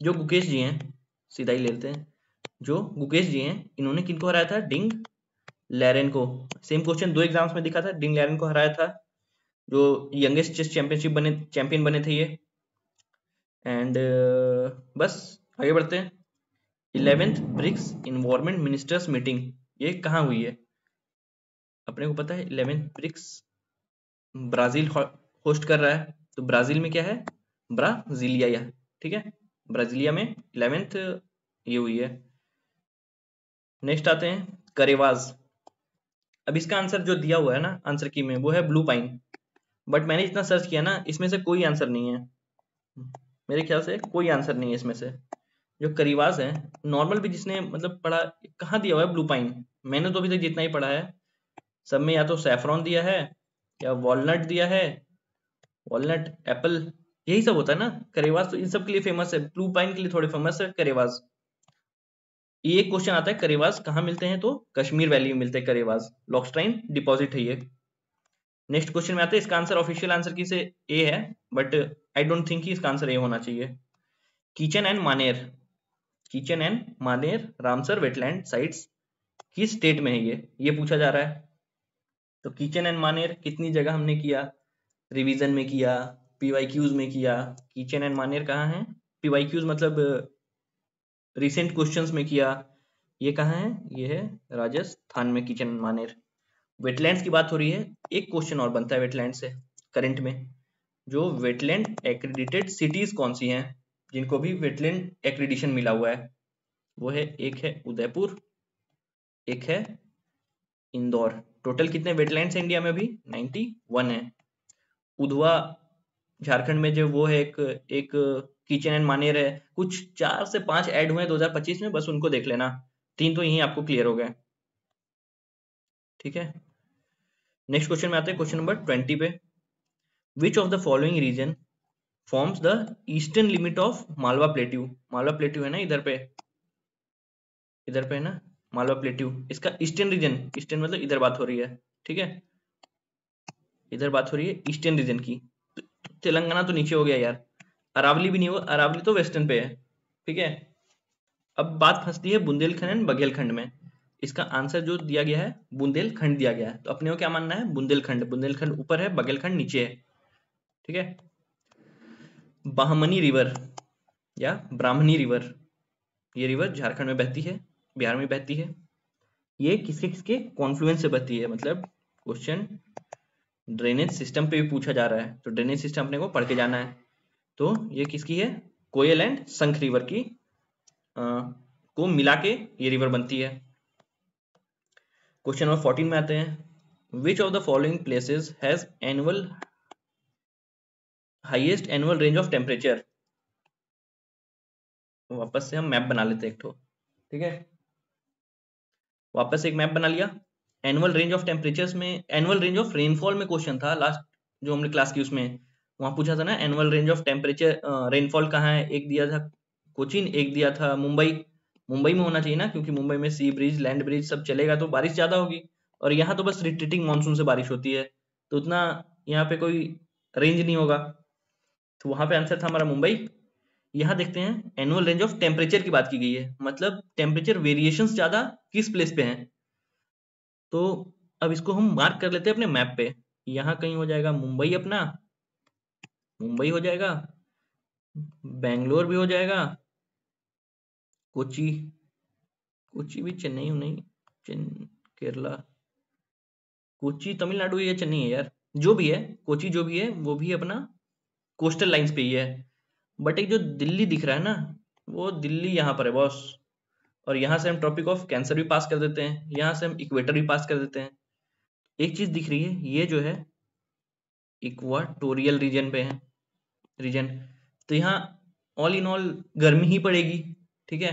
जो गुकेश जी हैं, सीधा ही ले लेते हैं, जो गुकेश जी हैं इन्होंने किनको हराया था? डिंग लैरेन को। सेम क्वेश्चन 2 एग्जाम्स में दिखा था, डिंग लैरेन को हराया था, जो यंगेस्ट चेस चैंपियन बने थे ये। एंड बस आगे बढ़ते हैं। 11th BRICS environment ministers meeting ये कहाँ हुई है? अपने को पता है 11th ब्रिक्स ब्राजील होस्ट कर रहा है, तो ब्राजील में क्या है? ब्राजीलिया, ठीक है, ब्राजीलिया में 11th ये हुई है। नेक्स्ट आते हैं करेवाज। अब इसका आंसर जो दिया हुआ है ना आंसर की में, वो है ब्लू पाइन, बट मैंने जितना सर्च किया ना इसमें से कोई आंसर नहीं है, मेरे ख्याल से कोई आंसर नहीं है इसमें से। जो करीवास है, नॉर्मल भी जिसने मतलब पढ़ा, कहाँ दिया हुआ है ब्लू पाइन? मैंने तो अभी तक जितना ही पढ़ा है सब में या तो सैफरॉन दिया है या वॉलनट दिया है, वॉलनट, एप्पल, यही सब होता है ना। करेवास तो इन सब के लिए फेमस है, ब्लू पाइन के लिए थोड़े फेमस है करेवास। ये एक क्वेश्चन आता है, करेवास कहाँ मिलते हैं? तो कश्मीर वैली में मिलते हैं करेवास, लॉक्सटाइन डिपॉजिट है ये। नेक्स्ट क्वेश्चन में आते हैं, इसका आंसर ऑफिशियल आंसर की से ए है, बट आई डोंट थिंक कि इसका आंसर ए होना चाहिए। किचन एंड मानेर, किचन एंड मानेर रामसर वेटलैंड साइट्स किस स्टेट में है ये पूछा जा रहा है। तो किचन एंड मानेर कितनी जगह हमने किया, रिवीजन में किया, पीवाईक्यूज में किया। किचन एंड मानेर कहाँ है? पीवाईक्यूज मतलब रिसेंट क्वेश्चंस में किया। ये कहाँ है? ये है राजस्थान में किचन एंड मानेर। वेटलैंड्स की बात हो रही है, एक क्वेश्चन और बनता है वेटलैंड से करंट में, जो वेटलैंड एक्रेडिटेड सिटीज कौन सी हैं जिनको भी वेटलैंड एक्रेडिशन मिला हुआ है? वो है, एक है उदयपुर, एक है इंदौर। टोटल कितने वेटलैंड्स हैं इंडिया में? अभी 91 है। उधवा झारखंड में जो वो है, एक किचन एंड मानेर है, कुछ 4 से 5 ऐड हुए हैं 2025 में, बस उनको देख लेना। 3 तो यही आपको क्लियर हो गए, ठीक है। नेक्स्ट क्वेश्चन में आते हैं, क्वेश्चन नंबर 20 पे। Which of the following region forms the eastern limit of Malwa plateau? Malwa plateau है ना इधर पे, इधर पे है ना मालवा प्लेट्यू, इसका ईस्टर्न रीजन, ईस्टर्न मतलब इधर बात हो रही है, ठीक है, इधर बात हो रही है ईस्टर्न रीजन की। तेलंगाना तो नीचे हो गया यार, अरावली भी नहीं होगा, अरावली तो वेस्टर्न पे है, ठीक है। अब बात फंसती है बुंदेलखंड एंड बघेलखंड में। इसका आंसर जो दिया गया है बुंदेलखंड दिया गया है, तो अपने को क्या मानना है? बुंदेलखंड, बुंदेलखंड ऊपर है, बघेलखंड नीचे है, ठीक है। बाहमनी रिवर या ब्राह्मणी रिवर, ये रिवर झारखंड में बहती है, बिहार में बहती है। ये किसके किसके कॉन्फ्लुएंस से बहती है? मतलब क्वेश्चन ड्रेनेज सिस्टम पे भी पूछा जा रहा है, तो ड्रेनेज सिस्टम अपने को पढ़ के जाना है। तो ये किसकी है? कोयल एंड संख रिवर की को मिला के ये रिवर बनती है। क्वेश्चन नंबर 14 में आते हैं, which of the following places has annual highest annual range of temperature? वापस से हम मैप बना लेते हैं एक ठो, ठीक है। वापस एक मैप बना लिया। एनुअल रेंज ऑफ टेम्परेचर्स में, एनुअल रेंज ऑफ रेनफॉल में क्वेश्चन था लास्ट जो हमने क्लास की, उसमें वहां पूछा था ना annual range of temperature rainfall कहाँ है। एक दिया था कोचीन, एक दिया था मुंबई। मुंबई में होना चाहिए ना, क्योंकि मुंबई में सी ब्रिज, लैंड ब्रिज सब चलेगा तो बारिश ज्यादा होगी, और यहाँ तो बस रिट्रीटिंग मानसून से बारिश होती है, तो उतना यहाँ पे कोई रेंज नहीं होगा, तो वहां पे आंसर था हमारा मुंबई। यहाँ देखते हैं एनुअल रेंज ऑफ टेम्परेचर की बात की गई है, मतलब टेम्परेचर वेरिएशंस ज्यादा किस प्लेस पे हैं। तो अब इसको हम मार्क कर लेते हैं अपने मैप पे। यहाँ कहीं हो जाएगा मुंबई, अपना मुंबई हो जाएगा, बेंगलोर भी हो जाएगा, कोची, कोची भी चेन्नई नहीं, केरला, कोची तमिलनाडु या चेन्नई है यार, जो भी है कोची जो भी है वो भी अपना कोस्टल लाइंस पे ही है। बट एक जो दिल्ली दिख रहा है ना, वो दिल्ली यहाँ पर है बॉस, और यहाँ से हम ट्रॉपिक ऑफ कैंसर भी पास कर देते हैं, यहाँ से हम इक्वेटर भी पास कर देते हैं। एक चीज दिख रही है, ये जो है इक्वाटोरियल रीजन पे है, रीजन, तो यहाँ ऑल इन ऑल गर्मी ही पड़ेगी, ठीक है।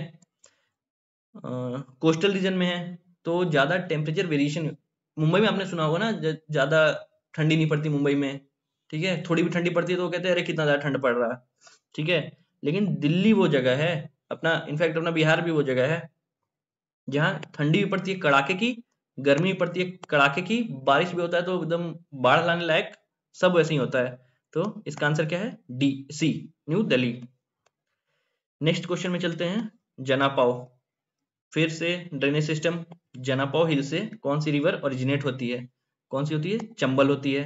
कोस्टल रीजन में है तो ज्यादा टेम्परेचर वेरिएशन, मुंबई में आपने सुना होगा ना ज्यादा ठंडी नहीं पड़ती मुंबई में, ठीक है, थोड़ी भी ठंडी पड़ती है तो वो कहते हैं अरे कितना ज्यादा ठंड पड़ रहा है, ठीक है। लेकिन दिल्ली वो जगह है अपना, इनफैक्ट अपना बिहार भी वो जगह है जहाँ ठंडी भी पड़ती है कड़ाके की, गर्मी भी पड़ती है कड़ाके की, बारिश भी होता है तो एकदम बाढ़ लाने लायक, सब वैसे ही होता है। तो इसका आंसर क्या है? डी, सी, न्यू दिल्ली। नेक्स्ट क्वेश्चन में चलते हैं, जनापाव, फिर से ड्रेनेज सिस्टम। जनापाव हिल से कौन सी रिवर ओरिजिनेट होती है? कौन सी होती है? चंबल होती है।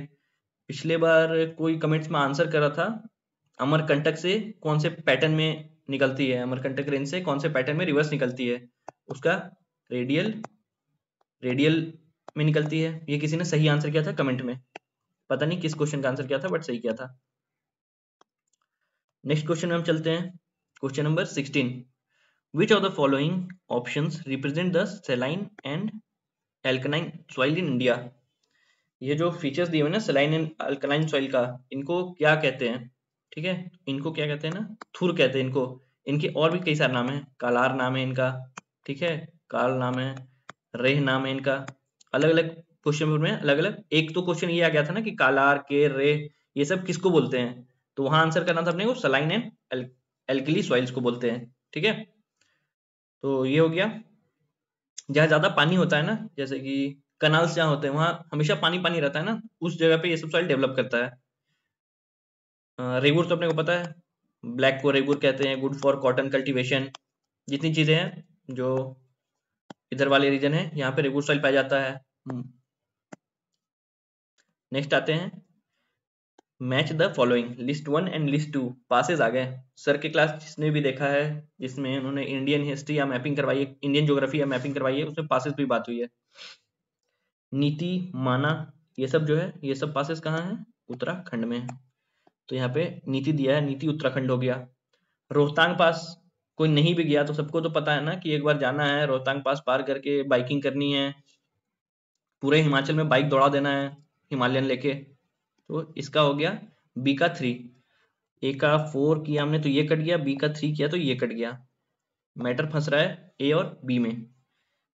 पिछले बार कोई कमेंट्स में आंसर कर रहा था, अमरकंटक से कौन से पैटर्न में निकलती है, अमरकंटक रेंज से कौन से पैटर्न में रिवर्स निकलती है? उसका रेडियल, रेडियल में निकलती है। ये किसी ने सही आंसर किया था कमेंट में, पता नहीं किस क्वेश्चन का आंसर किया था बट सही किया था। नेक्स्ट क्वेश्चन में हम चलते हैं, question number 16। Which of the following options represent the saline and alkaline soil in India? ये जो फीचर्स दिए हुए ना saline and alkaline soil का, इनको क्या कहते हैं? ठीक है, इनको क्या कहते हैं ना, थुर कहते हैं इनको। इनके और भी कई सारे नाम है, कालार नाम है इनका, ठीक है, काल नाम है, रेह नाम है इनका। अलग अलग क्वेश्चन पेपर में अलग अलग, एक तो क्वेश्चन ये आ गया था ना कि कालार के रेह ये सब किसको बोलते हैं, तो वहां आंसर करना था अपने को सलाइन एंड एल्कली सॉइल्स को बोलते हैं, ठीक है। तो ये हो गया। जहाँ ज्यादा पानी होता है ना, जैसे कि कनाल्स जहाँ होते हैं वहां हमेशा पानी पानी रहता है ना, उस जगह पे ये सब सॉइल डेवलप करता है। रेगुर तो अपने को पता है, ब्लैक को रेगुर कहते हैं, गुड फॉर कॉटन कल्टीवेशन। जितनी चीजें हैं जो इधर वाले रीजन है यहाँ पे रेगुर सॉइल पाया जाता है। नेक्स्ट आते हैं, match the following, list 1 and list 2 passages आ गए। सर के क्लास जिसने भी देखा है, जिसमें उन्होंने इंडियन हिस्ट्री या मैपिंग करवाई है, इंडियन ज्योग्राफी या मैपिंग करवाई है, उसमें पासेज भी बात हुई है। नीति, माना, ये सब जो है ये सब पासेस कहाँ है, उत्तराखंड में है। तो यहाँ पे नीति दिया है, नीति उत्तराखंड हो गया। रोहतांग पास कोई नहीं भी गया तो सबको तो पता है ना कि एक बार जाना है रोहतांग पास पार करके बाइकिंग करनी है, पूरे हिमाचल में बाइक दौड़ा देना है हिमालयन लेके। तो इसका हो गया बी का 3, ए का 4 किया हमने तो ये कट गया, बी का 3 किया तो ये कट गया। मैटर फंस रहा है ए और बी में।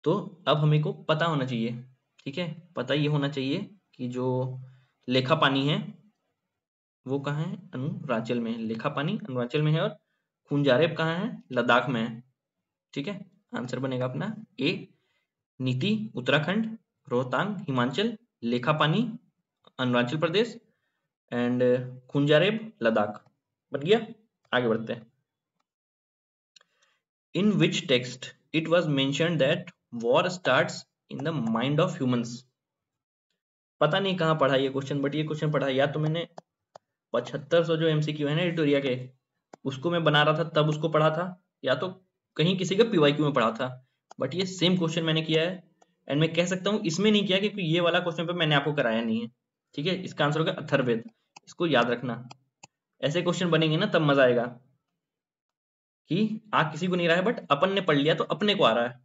तो अब हमें को पता होना चाहिए, ठीक है, पता ये होना चाहिए कि जो लेखा पानी है वो कहाँ है, अरुणाचल में है। लेखा पानी अरुणाचल में है और खुंजारेब कहाँ है, लद्दाख में है, ठीक है। आंसर बनेगा अपना ए, नीति उत्तराखंड, रोहतांग हिमाचल, लेखा पानी अरुणाचल प्रदेश एंड खुंजारेब लद्दाख। बन गया। आगे बढ़ते हैं। In which text it was mentioned that war starts in the mind of humans. पता नहीं कहाँ पढ़ा ये क्वेश्चन, बट ये क्वेश्चन पढ़ा, या तो मैंने 7500 जो एमसीक्यू है ना एडिटोरिया के, उसको मैं बना रहा था तब उसको पढ़ा था, या तो कहीं किसी का पीवाईक्यू में पढ़ा था, बट ये सेम क्वेश्चन मैंने किया है। एंड मैं कह सकता हूँ इसमें नहीं किया क्योंकि ये वाला क्वेश्चन पे मैंने आपको कराया नहीं है, ठीक है। इसका आंसर होगा अथर्ववेद, इसको याद रखना। ऐसे क्वेश्चन बनेंगे ना तब मजा आएगा कि आ किसी को नहीं रहा है बट अपन ने पढ़ लिया तो अपने को आ रहा है।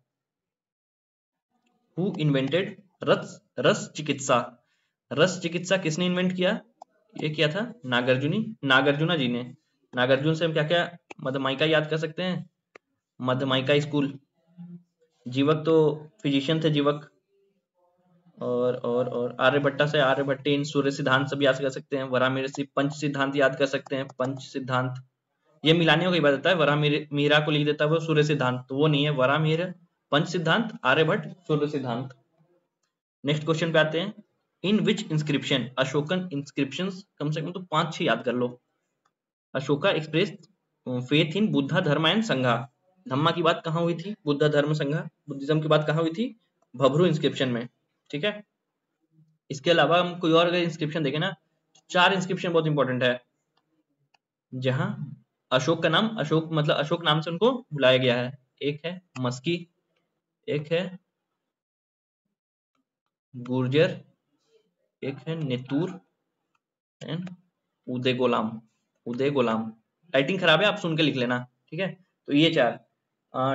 हु इन्वेंटेड रस चिकित्सा, रस चिकित्सा किसने इन्वेंट किया, ये किया था नागार्जुना जी ने। नागार्जुन से हम क्या क्या मधमाइका याद कर सकते हैं, मधमाइका स्कूल। जीवक तो फिजिशियन थे जीवक। और आर्यभट्टा से आर्यभट्टीन, सूर्य सिद्धांत सब याद कर सकते हैं। वराहमिहिर से पंच सिद्धांत याद कर सकते हैं, पंच सिद्धांत। ये मिलाने को बात होता है, वराहमिहिर को लिख देता है वो सूर्य सिद्धांत, तो वो नहीं है, वराहमिहिर पंच सिद्धांत, आर्यभट्ट सूर्य सिद्धांत। नेक्स्ट क्वेश्चन पे आते हैं। In which inscription, Ashokan inscription कम से कम तो 5-6 याद कर लो। Ashoka expresses faith in Buddha dharma and संघा। धम्मा की बात कहाँ हुई थी, बुद्धा धर्म संघा, बुद्धिज्म की बात कहाँ हुई थी, भभरू इंस्क्रिप्शन में, ठीक है। इसके अलावा हम कोई और अगर इंस्क्रिप्शन देखें ना, 4 इंस्क्रिप्शन बहुत इंपॉर्टेंट है जहां अशोक का नाम, अशोक मतलब अशोक नाम से उनको बुलाया गया है। एक है मस्की, एक है गुर्जर, एक है नेतूर एंड उदय गोलाम। उदय गोलाम, राइटिंग खराब है आप सुन के लिख लेना, ठीक है। तो ये 4।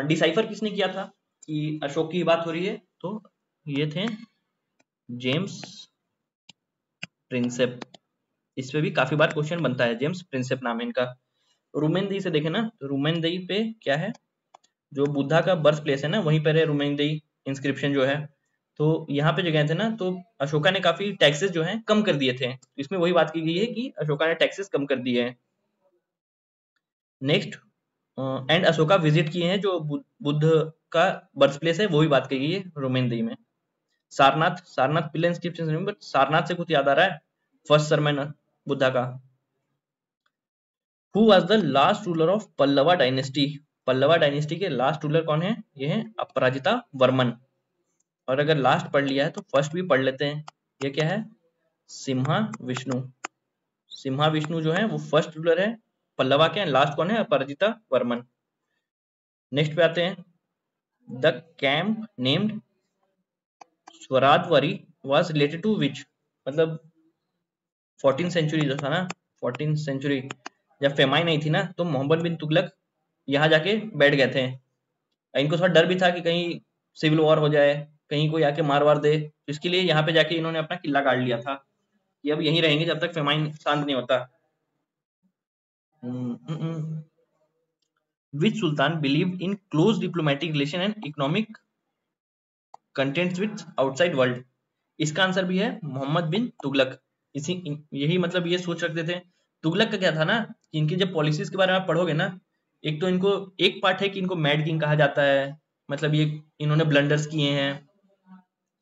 डिसाइफर किसने किया था कि अशोक की बात हो रही है, तो ये थे जेम्स प्रिंसेप। इस पे भी काफी बार क्वेश्चन बनता है, जेम्स प्रिंसेप नाम है इनका। रुमेनदेई से देखे ना, तो रुमेनदेई पे क्या है, जो बुद्धा का बर्थ प्लेस है ना वहीं पर है रुमेनदेई इंस्क्रिप्शन जो है। तो यहाँ पे जो गए थे ना, तो अशोका ने काफी टैक्सेस जो हैं कम कर दिए थे, तो इसमें वही बात की गई है कि अशोका ने टैक्सेस कम कर दिए हैं। नेक्स्ट, एंड अशोका विजिट किए हैं जो बुद्ध का बर्थ प्लेस है, वो भी बात की गई है रुमेनदेई में। सारनाथ, सारनाथ पिल्ले इंस्क्रिप्शन नहीं, बट सारनाथ से कुछ याद आ रहा है, फर्स्ट सरमन बुद्धा का। Who was the last ruler of Pallava dynasty, Pallava dynasty के लास्ट रूलर कौन है, ये है अपराजिता वर्मन। और अगर लास्ट पढ़ लिया है तो फर्स्ट भी पढ़ लेते हैं, ये क्या है, सिम्हा विष्णु। सिम्हा विष्णु जो है वो फर्स्ट रूलर है पल्लवा के, लास्ट कौन है, अपराजिता वर्मन। नेक्स्ट पे आते हैं, the camp named Swarajwari was related to which, मतलब 14th सेंचुरी जो था ना, 14th सेंचुरी जब फेमाइन आई थी ना, तो मोहम्मद बिन तुगलक यहाँ जाके बैठ गए थे। इनको थोड़ा डर भी था कि कहीं सिविल वॉर हो जाए, कहीं कोई आके मार वार दे, तो इसके लिए यहाँ पे जाके इन्होंने अपना किला गाड़ लिया था कि अब यहीं रहेंगे जब तक फेमाइन शांत नहीं होता। Which sultan believe in close diplomatic relation and economic contents with outside world. इसका आंसर भी है मोहम्मद बिन तुगलक। इसी यही मतलब ये सोच रखते थे। तुगलक का क्या था ना कि इनकी जब पॉलिसीज के बारे में आप पढ़ोगे ना, एक तो इनको एक पार्ट है कि इनको मैड किंग कहा जाता है, मतलब ये इन्होंने ब्लंडर्स किए हैं,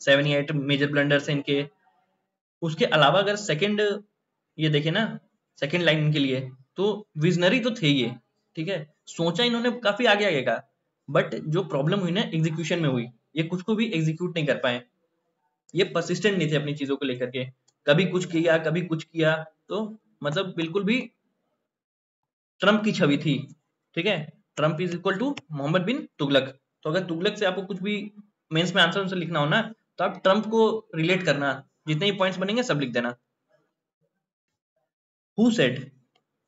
7 या 8 मेजर ब्लंडर्स हैं इनके। उसके अलावा अगर सेकंड ये देखे ना, सेकंड लाइन इनके लिए, तो विजनरी तो थे ये, ठीक है, सोचा इन्होंने काफी आगे आगे का, बट जो प्रॉब्लम हुई ना एग्जीक्यूशन में हुई, ये कुछ को भी एग्जीक्यूट नहीं कर पाए, ये परसिस्टेंट नहीं थे अपनी चीजों को लेकर के, कभी कुछ किया कभी कुछ किया, तो मतलब बिल्कुल भी ट्रम्प की छवि थी, ठीक है। Trump is equal to Mohammad bin Tughlaq. तो अगर तुगलक से आपको कुछ भी मेंस में आंसर लिखना हो ना, तो आप ट्रम्प को रिलेट करना, जितने भी पॉइंट्स बनेंगे सब लिख देना। Who said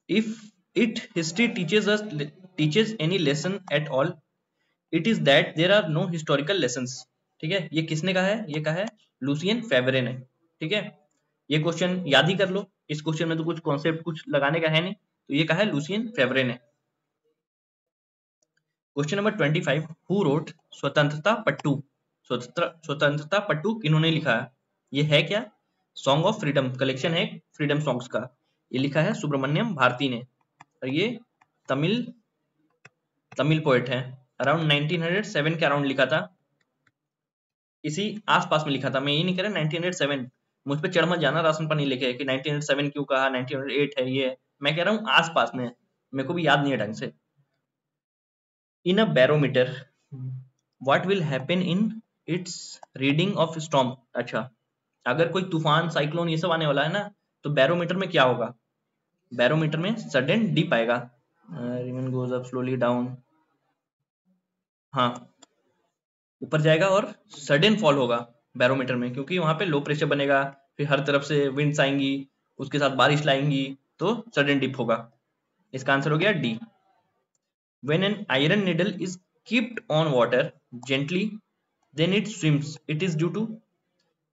if it history teaches any lesson at all, it is that there are no historical lessons। ठीक है, ये किसने कहा है? ये कहा है लुसियन फेवरे ने, ठीक है। ये क्वेश्चन याद ही कर लो, इस क्वेश्चन में तो कुछ कॉन्सेप्ट कुछ लगाने का है नहीं, तो ये कहा है लुसियन फेवरे ने। क्वेश्चन नंबर 25, हु रोट स्वतंत्रता पट्टू। स्वतंत्रता पट्टू किन्होंने लिखा है? ये है क्या? सॉन्ग ऑफ फ्रीडम कलेक्शन है फ्रीडम सॉन्ग्स का, ये लिखा है सुब्रमण्यम भारती ने, और ये तमिल पोएट है। अराउंड 1907 के अराउंड लिखा था, इसी आसपास में लिखा था। मैं ये नहीं कह रहा 1907, मुझ पे चढ़ मत जाना राशन पानी लेके कि 1907 क्यों कहा, 1908 है ये, मैं कह रहा हूँ आसपास में, मेरे को भी याद नहीं है ढंग से। In a barometer what will happen in its reading of storm. अच्छा, अगर कोई तूफान साइक्लोन ये सब आने वाला है ना, तो बैरोमीटर में क्या होगा? बैरोमीटर में सडन डिप आएगा, remain goes up slowly down, हाँ ऊपर जाएगा, और सडन फॉल होगा बैरोमीटर में, क्योंकि वहां पे लो प्रेशर बनेगा, फिर हर तरफ से विंड्स आएंगी, उसके साथ बारिश लाएंगी, तो सडन डिप होगा। इसका आंसर हो गया D. When an iron needle is kept on water gently, then it swims. It is due to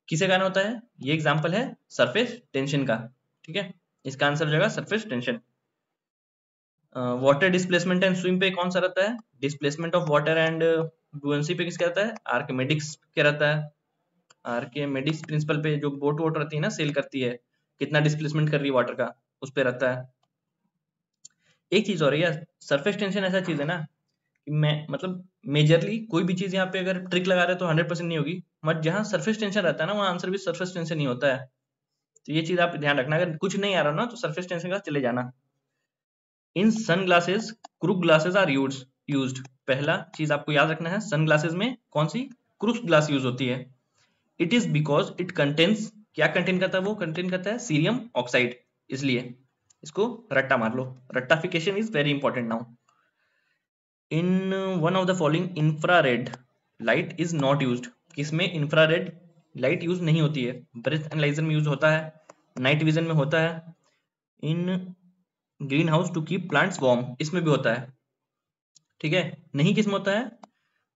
किसे कारण होता है? ये एग्जांपल है सरफेस टेंशन का, ठीक है। इसका आंसर हो जाएगा surface tension. Water displacement and swim पे कौन सा रहता है? डिस्प्लेसमेंट ऑफ वाटर एंड बुएंसी पे किसका रहता है? आर्किमेडिक्स क्या रहता है? आर्किमेडिक्स प्रिंसिपल पे, जो बोट वोट रहती है ना, सेल करती है, कितना डिस्प्लेसमेंट कर रही है वाटर का, उस पे रहता है। एक चीज और है, सरफेस टेंशन ऐसा चीज है ना कि मैं मतलब मेजरली कोई भी चीज यहाँ पे अगर ट्रिक लगा रहे तो 100% नहीं होगी, बट जहाँ सरफेस टेंशन रहता है ना, वहाँ आंसर भी सरफेस टेंशन ही होता है। तो ये चीज आप ध्यान रखना, अगर कुछ नहीं आ रहा ना तो सरफेस टेंशन का चले जाना। In sun glasses Crookes glasses are used. पहला चीज आपको याद रखना है, सन ग्लासेस में कौन सी क्रूक ग्लास यूज होती है? It is because it contains, क्या कंटेन करता है? वो कंटेन करता है सीरियम ऑक्साइड, इसलिए इसको रट्टा मार लो। रट्टाफिकेशन is very important now. In one of the following infrared light is not used. किसमें इंफ्रारेड लाइट यूज नहीं होती है? ब्रेथ एनालाइजर में यूज होता है, नाइट विजन में होता है, in green house to keep plants warm इसमें भी होता है, ठीक है। नहीं किसमें होता है?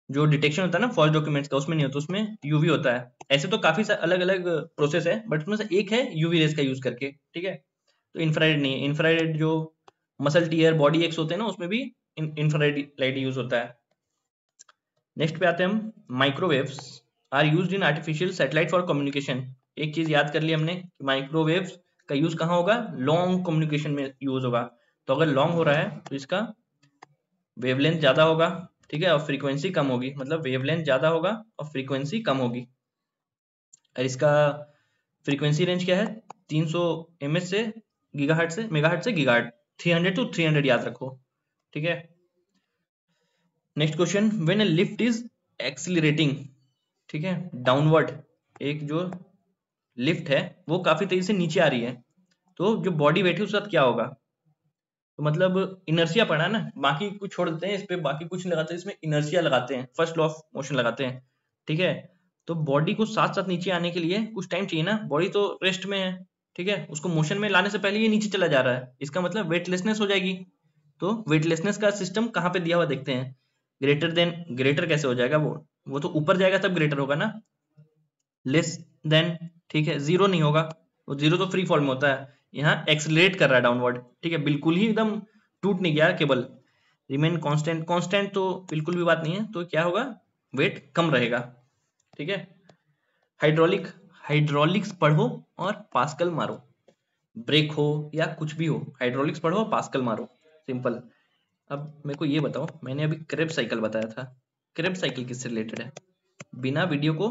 जो डिटेक्शन होता है ना फॉल्स डॉक्यूमेंट्स का, उसमें नहीं होता, उसमें यूवी होता है। ऐसे तो काफी अलग अलग प्रोसेस है, बट उसमें से एक है यूवी रेज का यूज करके, ठीक है। तो इंफ्रारेड नहीं है, इंफ्रारेड जो मसल टीयर बॉडी एक्स होते हैं ना, उसमें भी इंफ्रारेड लाइट यूज होता है। नेक्स्ट पे आते हैं हम, microwaves are used in artificial satellite for communication. एक चीज याद कर ली हमने कि माइक्रोवेव्स का यूज कहाँ होगा? लॉन्ग कम्युनिकेशन में यूज होगा। तो अगर लॉन्ग हो रहा है तो इसका वेवलेंथ ज्यादा होगा, ठीक है, और फ्रीक्वेंसी कम होगी, मतलब वेवलेंथ ज्यादा होगा और फ्रीक्वेंसी कम होगी। और इसका फ्रीक्वेंसी रेंज क्या है? 300 mHz से गीगाहर्ट्ज से मेगाहर्ट्ज से गीगाहर्ट्ज, 300 to 300 याद रखो, ठीक है। Next question, when a lift is accelerating, ठीक है, डाउनवर्ड, एक जो लिफ्ट है वो काफी तेजी से नीचे आ रही है, तो जो बॉडी वेट है उसके साथ क्या होगा? तो मतलब इनर्शिया पढ़ा ना, बाकी कुछ छोड़ देते हैं इस पे, बाकी कुछ नहीं लगाते, इसमें इनर्शिया लगाते हैं, फर्स्ट लॉ ऑफ मोशन लगाते हैं, ठीक है। तो बॉडी को साथ साथ नीचे आने के लिए कुछ टाइम चाहिए ना, बॉडी तो रेस्ट में है, ठीक है, उसको मोशन में लाने से पहले ये नीचे चला जा रहा है, इसका मतलब वेटलेसनेस हो जाएगी। तो वेटलेसनेस का सिस्टम कहाँ पे दिया हुआ देखते हैं, ग्रेटर देन, ग्रेटर कैसे हो जाएगा? वो तो ऊपर जाएगा तब ग्रेटर होगा ना, लेस देन, ठीक है, जीरो नहीं होगा, वो जीरो तो फ्री फॉल में होता है, यहाँ एक्सलेट कर रहा है डाउनवर्ड, ठीक है, बिल्कुल ही एकदम टूट नहीं गया केबल, रिमेन कांस्टेंट, कांस्टेंट तो बिल्कुल भी बात नहीं है, तो क्या होगा, वेट कम रहेगा। ठीक है, हाइड्रोलिक, हाइड्रोलिक्स पढ़ो और पास्कल मारो, ब्रेक हो या कुछ भी हो, हाइड्रोलिक्स पढ़ो पास्कल मारो, सिंपल। अब मेरे को ये बताओ, मैंने अभी क्रेब्स साइकिल बताया था, क्रेब्स साइकिल किससे रिलेटेड है? बिना वीडियो को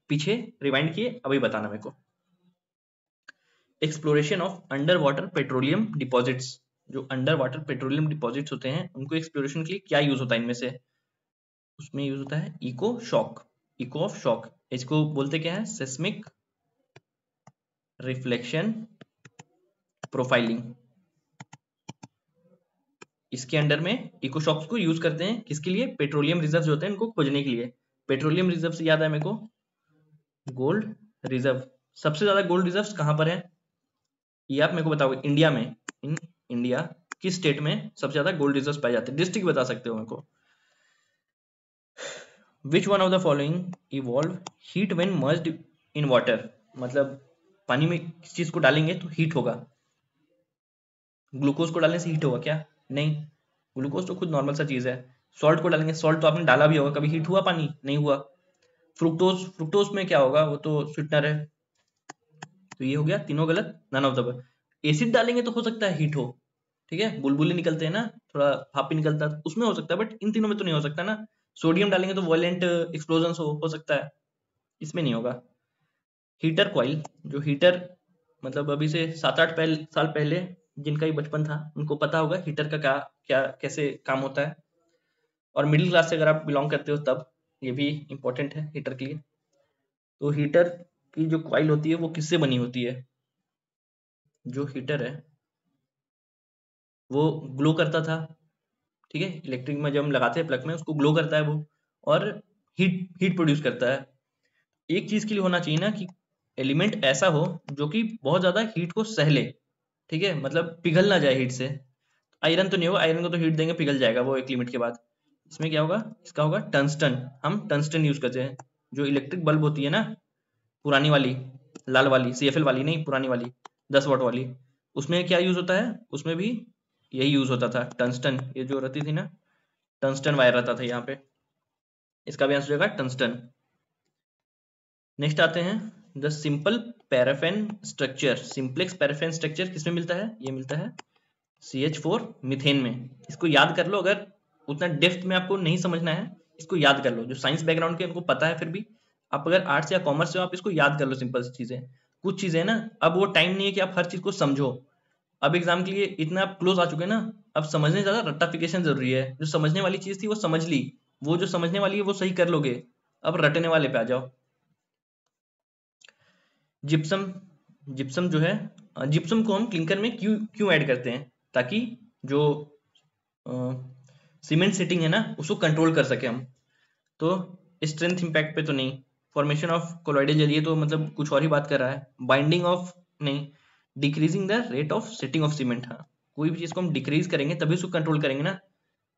पीछे रिवाइंड किए अभी बताना मेरे को। Exploration of under water petroleum deposits, जो अंडर वाटर पेट्रोलियम डिपॉजिट्स होते हैं उनको एक्सप्लोरेशन के लिए क्या यूज होता है इनमें से? उसमें यूज होता है echo shock, echo of shock, इसको बोलते क्या है, सेस्मिक रिफ्लेक्शन प्रोफाइलिंग। इसके अंडर में इको शॉक्स को यूज करते हैं किसके लिए? पेट्रोलियम रिजर्व जो होते हैं इनको खोजने के लिए। पेट्रोलियम रिजर्व से याद है मेरे को, गोल्ड रिजर्व, सबसे ज्यादा गोल्ड रिजर्व्स कहां पर है ये आप मेरे को बताओगे? इंडिया में, इन इंडिया किस स्टेट में सबसे ज्यादा गोल्ड रिजर्व्स पाए जाते हैं? डिस्ट्रिक्ट बता सकते हो मेरे को? Which one of the following evolve heat when merged in water, मतलब पानी में किस चीज को डालेंगे तो हीट होगा? ग्लूकोज को डालने से हीट होगा क्या? नहीं, ग्लूकोज तो खुद नॉर्मल सा चीज है। सॉल्ट को डालेंगे, सॉल्ट तो आपने डाला भी होगा, कभी हीट हुआ पानी? नहीं हुआ। फ्रुक्टोज, फ्रुक्टोज में क्या होगा, वो तो स्वीटनर है। तो ये हो गया तीनों गलत, नन ऑफ द। एसिड डालेंगे तो हो सकता है हीट हो, ठीक है, बुलबुले निकलते हैं ना, थोड़ा भाप निकलता है, उसमें हो सकता है, बट इन तीनों में तो नहीं हो सकता ना। सोडियम डालेंगे तो वॉयलेंट एक्सप्लोजन हो सकता है, इसमें नहीं होगा। हीटर कॉइल, जो हीटर, मतलब अभी से 7-8 साल पहले जिनका ही बचपन था उनको पता होगा हीटर का क्या क्या कैसे काम होता है, और मिडिल क्लास से अगर आप बिलोंग करते हो तब ये भी इंपॉर्टेंट है हीटर के लिए। तो हीटर की जो कॉइल होती है वो किससे बनी होती है? जो हीटर है वो ग्लो करता था, ठीक है, इलेक्ट्रिक में जब हम लगाते हैं प्लग में उसको ग्लो करता है वो, और हीट हीट प्रोड्यूस करता है। एक चीज के लिए होना चाहिए ना कि एलिमेंट ऐसा हो जो कि बहुत ज्यादा हीट को सह ले, ठीक है, मतलब पिघल ना जाए हीट से। आयरन तो नहीं होगा, आयरन को तो हीट देंगे पिघल जाएगा वो एक लिमिट के बाद। इसमें क्या होगा, इसका होगा टंगस्टन, हम टंगस्टन यूज करते हैं। जो इलेक्ट्रिक बल्ब होती है ना, पुरानी वाली, लाल वाली, सीएफएल वाली नहीं, पुरानी वाली 10 वाट वाली, उसमें क्या यूज होता है? उसमें भी यही यूज होता था, टंगस्टन, ये जो रहती थी ना, टंगस्टन वायर रहता था यहाँ पे, इसका भी आंसर होगा टंगस्टन। नेक्स्ट आते हैं, the simple paraffin structure, simplex paraffin structure किसमें मिलता है? ये मिलता है CH4 मीथेन में। इसको याद कर लो, अगर उतना डेप्थ में आपको नहीं समझना है इसको याद कर लो, जो साइंस बैकग्राउंड के उनको पता है, फिर भी आप अगर आर्ट्स या कॉमर्स से हो आप इसको याद कर लो, सिंपल सी चीजें। कुछ चीजें ना, अब वो टाइम नहीं है कि आप हर चीज को समझो, अब एग्जाम के लिए इतना आप क्लोज आ चुके हैं ना, अब समझने ज्यादा रट्टाफिकेशन जरूरी है। जो समझने वाली चीज थी वो समझ ली, वो जो समझने वाली है वो सही कर लोगे, अब रटने वाले पे आ जाओ। जिप्सम, जिप्सम जो है, जिप्सम को हम क्लिंकर में क्यों क्यों ऐड करते हैं? ताकि जो सीमेंट सेटिंग है ना उसको कंट्रोल कर सके हम। तो स्ट्रेंथ इंपैक्ट पे तो नहीं, फॉर्मेशन ऑफ कोलॉइडल जल, ये तो मतलब कुछ और ही बात कर रहा है। बाइंडिंग ऑफ नहीं, decreasing the rate of setting of cement, हाँ, कोई भी चीज को हम डिक्रीज करेंगे तभी उसको कंट्रोल करेंगे ना।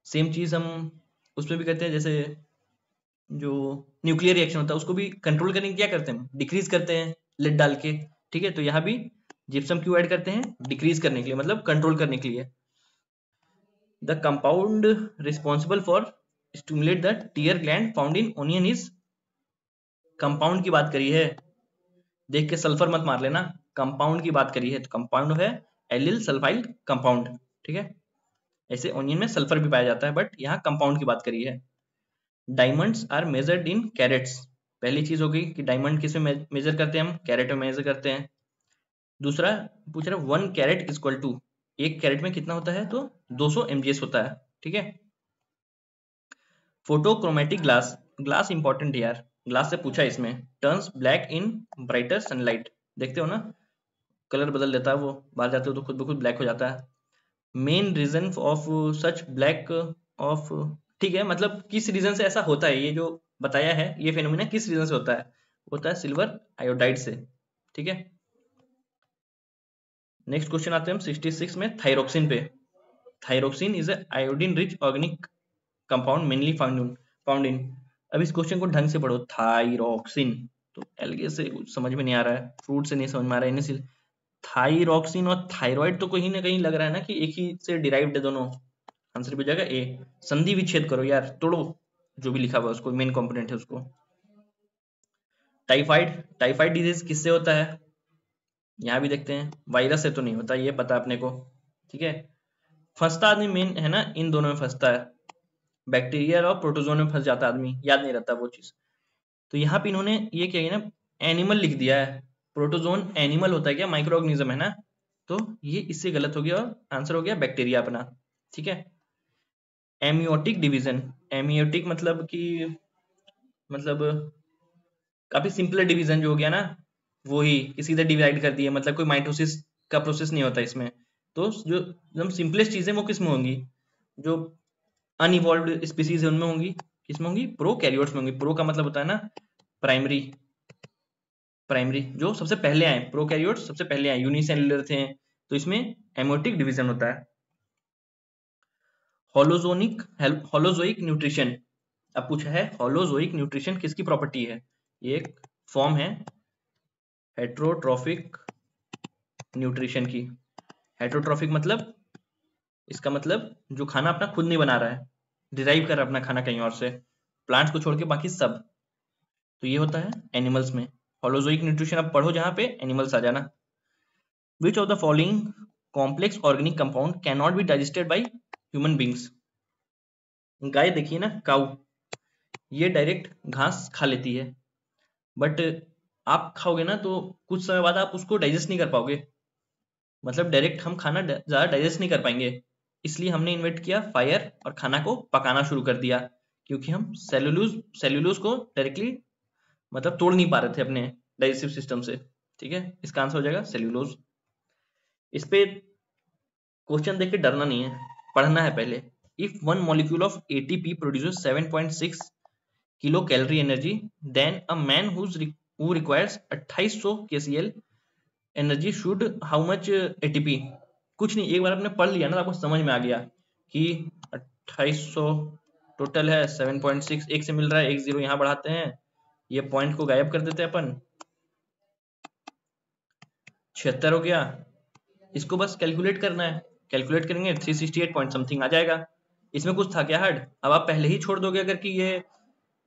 सेम चीज हम उसमें भी करते हैं, जैसे जो न्यूक्लियर रिएक्शन होता है उसको भी कंट्रोल करने के क्या करते हैं? डिक्रीज करते हैं लेड डाल के, ठीक है। तो यहाँ भी जिप्सम क्यों ऐड करते हैं? डिक्रीज करने के लिए, मतलब कंट्रोल करने के लिए। The compound responsible for stimulate the tear gland found in onion is, compound की बात करी है, देख के सल्फर मत मार लेना, कंपाउंड की बात करी है, तो कंपाउंड है एलिल सल्फाइल कंपाउंड, ठीक है। ऐसे ओनियन में सल्फर भी पाया जाता है, बट यहाँ कंपाउंड की बात करी है। Diamonds are measured in carats, पहली चीज हो गई कि डायमंड किस में मेजर करते हैं? हम कैरेट में मेजर करते हैं। दूसरा पूछ रहा है 1 कैरेट इक्वल टू, एक कैरेट में कितना होता है? तो 200 mgs होता है, ठीक है। फोटोक्रोमेटिक ग्लास, ग्लास इंपॉर्टेंट है यार, ग्लास से पूछा इसमें, टर्न्स ब्लैक इन ब्राइटर सनलाइट, देखते हो ना कलर बदल देता है वो, बाहर जाते हो तो खुद ब खुद ब्लैक हो जाता है। Main reason of such black of, ठीक है, मतलब किस रीजन से ऐसा होता है, ये जो बताया है ये फेनोमेना किस रीजन से होता है? होता है सिल्वर आयोडाइड से, ठीक है। नेक्स्ट क्वेश्चन आते हैं हम 66 में, थायरोक्सिन पे। Thyroxine is iodine rich organic compound mainly found in, अब इस क्वेश्चन को ढंग से पढ़ो, थायरोक्सिन, तो एलगे से कुछ समझ में नहीं आ रहा है, फ्रूट से नहीं समझ में आ रहा है, थायरोक्सिन और थायराइड तो कहीं ना कहीं लग रहा है ना कि एक ही से डिराइव्ड है दोनों, आंसर भी हो जाएगा ए। संधि विच्छेद करो यार, तोड़ो जो भी लिखा हुआ है उसको, मेन कंपोनेंट है उसको। टाइफाइड, टाइफाइड डिजीज किससे होता है, यहाँ भी देखते हैं, वायरस से तो नहीं होता, ये पता अपने को, ठीक है। फंसता आदमी मेन है ना, इन दोनों में फंसता है, बैक्टीरिया और प्रोटोजोन में फंस जाता आदमी, याद नहीं रहता वो चीज। तो यहाँ पे इन्होंने ये क्या है ना, एनिमल लिख दिया है। प्रोटोजोन एनिमल होता है क्या, माइक्रो ऑर्गेनिज्म है ना, तो ये इससे गलत हो गया और आंसर हो गया बैक्टीरिया अपना, ठीक है। एमियोटिक डिवीजन, एमियोटिक मतलब कि मतलब काफी सिंपल डिवीजन जो हो गया ना, वो ही कि सीधे डिवाइड कर दिए, मतलब कोई माइटोसिस का प्रोसेस नहीं होता इसमें। तो जो एकदम सिंपलेस्ट चीजें वो किस में होंगी, जो अनइवॉल्व्ड स्पीसीज है उनमें होंगी, किसमें होंगी, प्रोकैरियोट्स में होंगी। प्रो का मतलब होता है ना प्राइमरी, प्राइमरी जो सबसे पहले आए, प्रोकैरियोट्स सबसे पहले आए, यूनिसेल्युलर थे, तो इसमें एमियोटिक डिवीजन होता है। होलोजोनिक, होलोजोइक न्यूट्रिशन, अब पूछा है होलोजोइक न्यूट्रिशन किसकी प्रॉपर्टी है, ये एक फॉर्म है हेट्रोट्रोफिक न्यूट्रिशन की। हेट्रोट्रोफिक मतलब, इसका मतलब जो खाना अपना खुद नहीं बना रहा है, डिराइव कर रहा है अपना खाना कहीं और से, प्लांट्स को छोड़ के बाकी सब, तो ये होता है एनिमल्स में। होलोजोइक न्यूट्रिशन अब पढ़ो जहां पे एनिमल्स आ जाना। Which of the following complex organic compound can not be digested by human beings. गाय देखिए ना, काऊ, ये डायरेक्ट घास खा लेती है, बट आप खाओगे ना तो कुछ समय बाद आप उसको डाइजेस्ट नहीं कर पाओगे, मतलब डायरेक्ट हम खाना ज्यादा डाइजेस्ट नहीं कर पाएंगे। इसलिए हमने इन्वेंट किया फायर और खाना को पकाना शुरू कर दिया, क्योंकि हम सेल्यूलोज को डायरेक्टली मतलब तोड़ नहीं पा रहे थे अपने डाइजेस्टिव सिस्टम से, ठीक है। इसका आंसर हो जाएगा सेल्यूलोज। इस पे क्वेश्चन देख के डरना नहीं है, पढ़ना है पहले। If one molecule of ATP produces 7.6 kilo calorie energy, then a man who requires 2800 kcal energy should how much ATP. कुछ नहीं, एक बार आपने पढ़ लिया ना तो आपको समझ में आ गया कि 2800 टोटल है, 7.6 एक से मिल रहा है, एक जीरो यहाँ बढ़ाते हैं, ये पॉइंट को गायब कर देते हैं अपन, 76 हो गया। इसको बस कैलकुलेट करना है, कैलकुलेट करेंगे 368 पॉइंट समथिंग आ जाएगा। इसमें कुछ था क्या हार्ड, अब आप पहले ही छोड़ दोगे अगर कि ये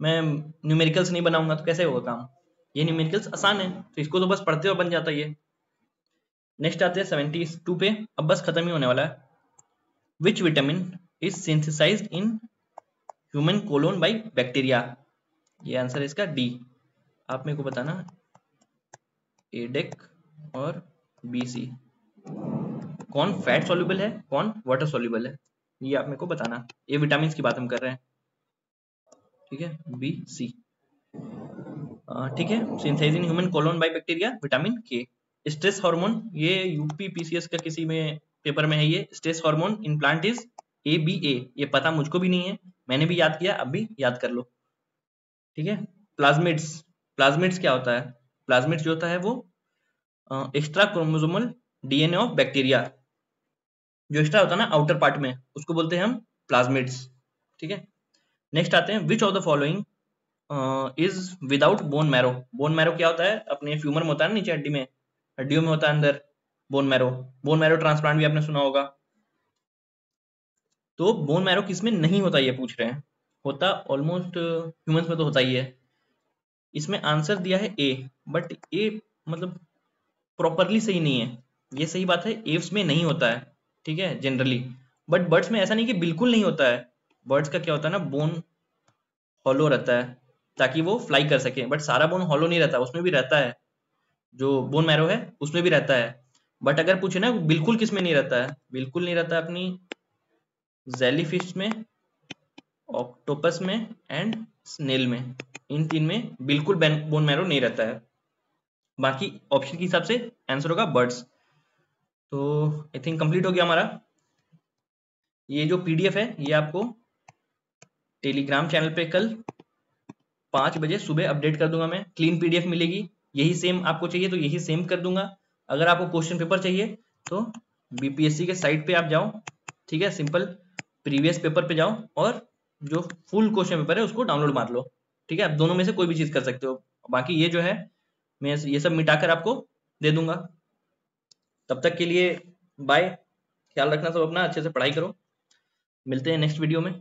मैं न्यूमेरिकल्स नहीं बनाऊंगा तो कैसे होगा काम, ये न्यूमेरिकल्स आसान है, तो इसको तो बस पढ़ते हुए बन जाता है ये। नेक्स्ट आते हैं 72 पे, अब बस खत्म ही होने वाला है। Which vitamin is synthesised in human colon by bacteria, ये आंसर है इसका डी। आप मेरे को बताना एडेक और बीसी, कौन फैट सॉल्युबल है कौन वाटर सॉल्युबल है, ये आप मेरे को बताना। ये विटामिन की बात हम कर रहे हैं, ठीक है, बी सी, ठीक है। Synthesised in human colon by bacteria, vitamin K. Stress hormone, ये यूपी पीसीएस का किसी में पेपर में है, ये stress hormone in plant is ABA, ये पता मुझको भी नहीं है, मैंने भी याद किया, अब भी याद कर लो, ठीक है। प्लाज्मिड्स, प्लाज्मिड्स क्या होता है, प्लाज्मिड्स जो होता है वो extra chromosomal DNA of bacteria, जो एक्स्ट्रा होता है ना आउटर पार्ट में, उसको बोलते हैं हम प्लाज्मिड्स, ठीक है। नेक्स्ट आते हैं, which of the following is without bone marrow. Bone marrow क्या होता है, अपने फ्यूमर में होता है ना नीचे हड्डी में, हड्डियों में होता है अंदर bone marrow, bone marrow transplant भी आपने सुना होगा। तो बोन मैरो किसमें नहीं होता ये पूछ रहे हैं, होता ऑलमोस्ट ह्यूमंस में तो होता ही है। इसमें आंसर दिया है ए, बट ए मतलब प्रॉपरली सही नहीं है, ये सही बात है एव्स में नहीं होता है, ठीक है, जनरली। बट बर्ड्स में ऐसा नहीं कि बिल्कुल नहीं होता है, बर्ड्स का क्या होता है ना, बोन हॉलो रहता है ताकि वो फ्लाई कर सके, बट सारा बोन हॉलो नहीं रहता, उसमें भी रहता है, जो बोन मैरो है उसमें भी रहता है। बट अगर पूछे ना बिल्कुल किस में नहीं रहता है, बिल्कुल नहीं रहता अपनी जेलीफिश में, ऑक्टोपस में एंड स्नेल में, इन तीन में बिल्कुल बोन मैरो नहीं रहता है। बाकी ऑप्शन के हिसाब से आंसर होगा बर्ड्स। तो आई थिंक कंप्लीट हो गया हमारा। ये जो PDF है ये आपको टेलीग्राम चैनल पे कल 5 बजे सुबह अपडेट कर दूंगा मैं, क्लीन PDF मिलेगी, यही सेम आपको चाहिए तो यही सेम कर दूंगा। अगर आपको क्वेश्चन पेपर चाहिए तो BPSC के साइट पे आप जाओ, ठीक है, सिंपल प्रीवियस पेपर पे जाओ और जो फुल क्वेश्चन पेपर है उसको डाउनलोड मार लो, ठीक है। आप दोनों में से कोई भी चीज कर सकते हो, बाकी ये जो है मैं ये सब मिटाकर आपको दे दूंगा। तब तक के लिए बाय, ख्याल रखना सब अपना, अच्छे से पढ़ाई करो। मिलते हैं नेक्स्ट वीडियो में।